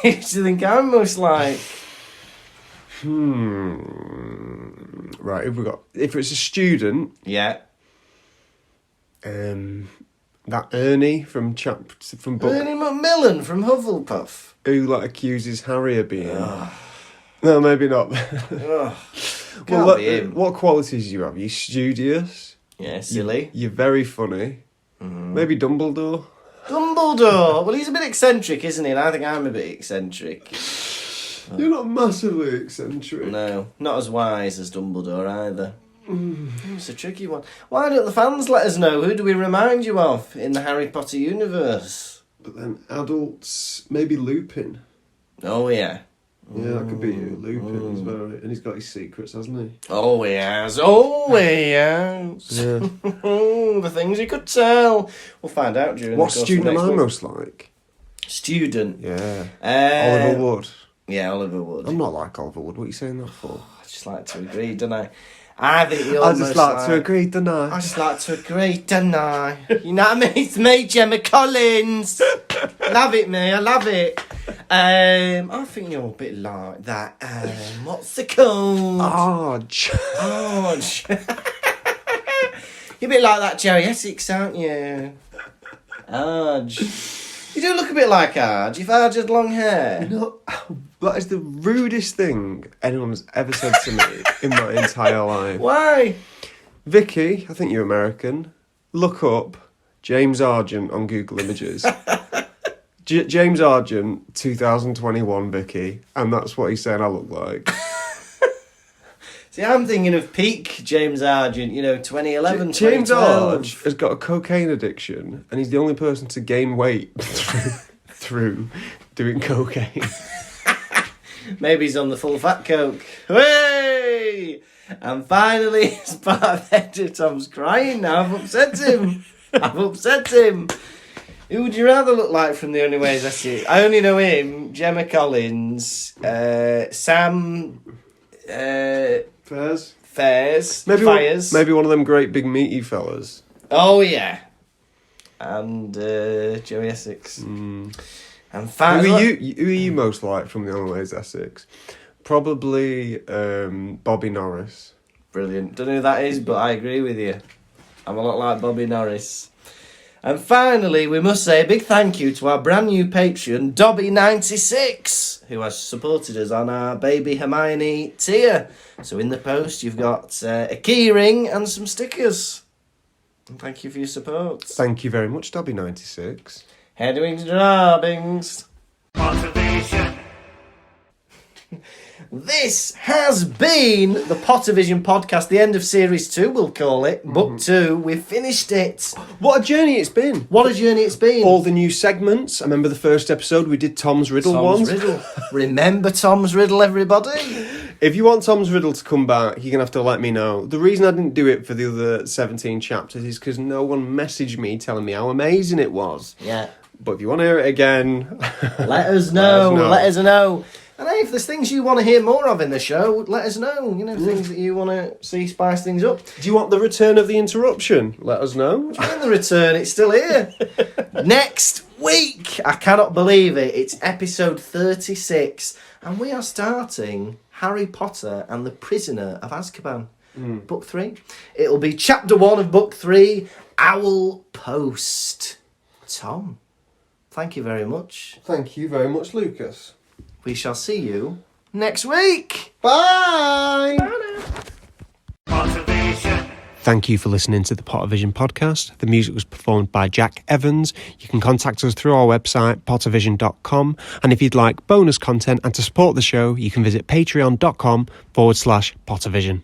[SPEAKER 3] you think I'm most like?
[SPEAKER 4] Right, if it's a student,
[SPEAKER 3] Yeah.
[SPEAKER 4] that Ernie from book
[SPEAKER 3] Bernie Macmillan from Hufflepuff.
[SPEAKER 4] who like accuses Harry of being. No, maybe not.
[SPEAKER 3] Can't be him.
[SPEAKER 4] What qualities do you have? You're studious.
[SPEAKER 3] Yeah, silly.
[SPEAKER 4] You're very funny. Maybe Dumbledore.
[SPEAKER 3] Dumbledore. Well, he's a bit eccentric, isn't he? And I think I'm a bit eccentric.
[SPEAKER 4] You're not massively eccentric.
[SPEAKER 3] No, not as wise as Dumbledore either. It's a tricky one. Why don't the fans let us know? Who do we remind you of in the Harry Potter universe?
[SPEAKER 4] But then adults, maybe Lupin.
[SPEAKER 3] Oh, yeah.
[SPEAKER 4] Yeah, that could be you. Lupin is very... And he's got his secrets, hasn't he?
[SPEAKER 3] Oh, he has. Oh, he has.
[SPEAKER 4] Yeah.
[SPEAKER 3] The things he could tell. We'll find out during
[SPEAKER 4] What
[SPEAKER 3] the course
[SPEAKER 4] student
[SPEAKER 3] of
[SPEAKER 4] am
[SPEAKER 3] next
[SPEAKER 4] I
[SPEAKER 3] week.
[SPEAKER 4] most like?
[SPEAKER 3] Student.
[SPEAKER 4] Yeah.
[SPEAKER 3] Oliver
[SPEAKER 4] Oliver Wood.
[SPEAKER 3] Yeah, Oliver Wood.
[SPEAKER 4] I'm not like Oliver Wood. What are you saying that for?
[SPEAKER 3] I just like to agree, don't I? I think you're
[SPEAKER 4] I
[SPEAKER 3] almost
[SPEAKER 4] just like to agree, don't
[SPEAKER 3] I
[SPEAKER 4] I?
[SPEAKER 3] just like to agree, don't I? You know what I mean? It's me, Gemma Collins. Love it, me. I love it. I think you're a bit like that. What's it called?
[SPEAKER 4] Arge.
[SPEAKER 3] Arge. You're a bit like that Jerry Essex, aren't you? Arge. You do look a bit like Arge. If Arge had long hair.
[SPEAKER 4] No, that is the rudest thing anyone's ever said to me in my entire life.
[SPEAKER 3] Why?
[SPEAKER 4] Vicky, I think you're American. Look up James Argent on Google Images. James Argent, 2021 Vicky, and that's what he's saying I look like.
[SPEAKER 3] See, I'm thinking of peak James Argent, 2011,
[SPEAKER 4] James
[SPEAKER 3] 2012.
[SPEAKER 4] Arge has got a cocaine addiction, and he's the only person to gain weight through doing cocaine.
[SPEAKER 3] Maybe he's on the full fat coke. Hey! And finally, as part of Edgar, Tom's crying now. I've upset him. Who would you rather look like from The Only Ways I See It? I only know him, Gemma Collins, Sam... Fairs.
[SPEAKER 4] Maybe one of them great big meaty fellas.
[SPEAKER 3] Oh, yeah. And Joey Essex. And
[SPEAKER 4] Who are you most like from The Only Ways Essex? Probably Bobby Norris.
[SPEAKER 3] Brilliant. Don't know who that is, but I agree with you. I'm a lot like Bobby Norris. And finally, we must say a big thank you to our brand new patron, Dobby96, who has supported us on our Baby Hermione tier. So in the post, you've got a key ring and some stickers. And thank you for your support.
[SPEAKER 4] Thank you very much, Dobby96.
[SPEAKER 3] Headwings Drobbings.
[SPEAKER 2] Pottervision.
[SPEAKER 3] This has been the Pottervision podcast, the end of series 2, we'll call it. Book 2, we've finished it.
[SPEAKER 4] What a journey it's been.
[SPEAKER 3] What a journey it's been.
[SPEAKER 4] All the new segments. I remember the first episode we did Tom's Riddle
[SPEAKER 3] Tom's
[SPEAKER 4] ones.
[SPEAKER 3] Riddle. Remember Tom's Riddle, everybody?
[SPEAKER 4] If you want Tom's Riddle to come back, you're going to have to let me know. The reason I didn't do it for the other 17 chapters is because no one messaged me telling me how amazing it was.
[SPEAKER 3] Yeah.
[SPEAKER 4] But if you want to hear it again...
[SPEAKER 3] Let us know. Let us know. And hey, if there's things you want to hear more of in the show, let us know. Things that you want to see spice things up.
[SPEAKER 4] Do you want the return of the interruption? Let us know.
[SPEAKER 3] In the return, it's still here. Next week, I cannot believe it, it's episode 36, and we are starting Harry Potter and the Prisoner of Azkaban, book 3. It'll be chapter 1 of book 3, Owl Post. Tom, thank you very much.
[SPEAKER 4] Thank you very much, Lucas.
[SPEAKER 3] We shall see you next week.
[SPEAKER 4] Bye!
[SPEAKER 2] Pottervision.
[SPEAKER 1] Thank you for listening to the Pottervision podcast. The music was performed by Jack Evans. You can contact us through our website, pottervision.com. And if you'd like bonus content and to support the show, you can visit patreon.com/Pottervision.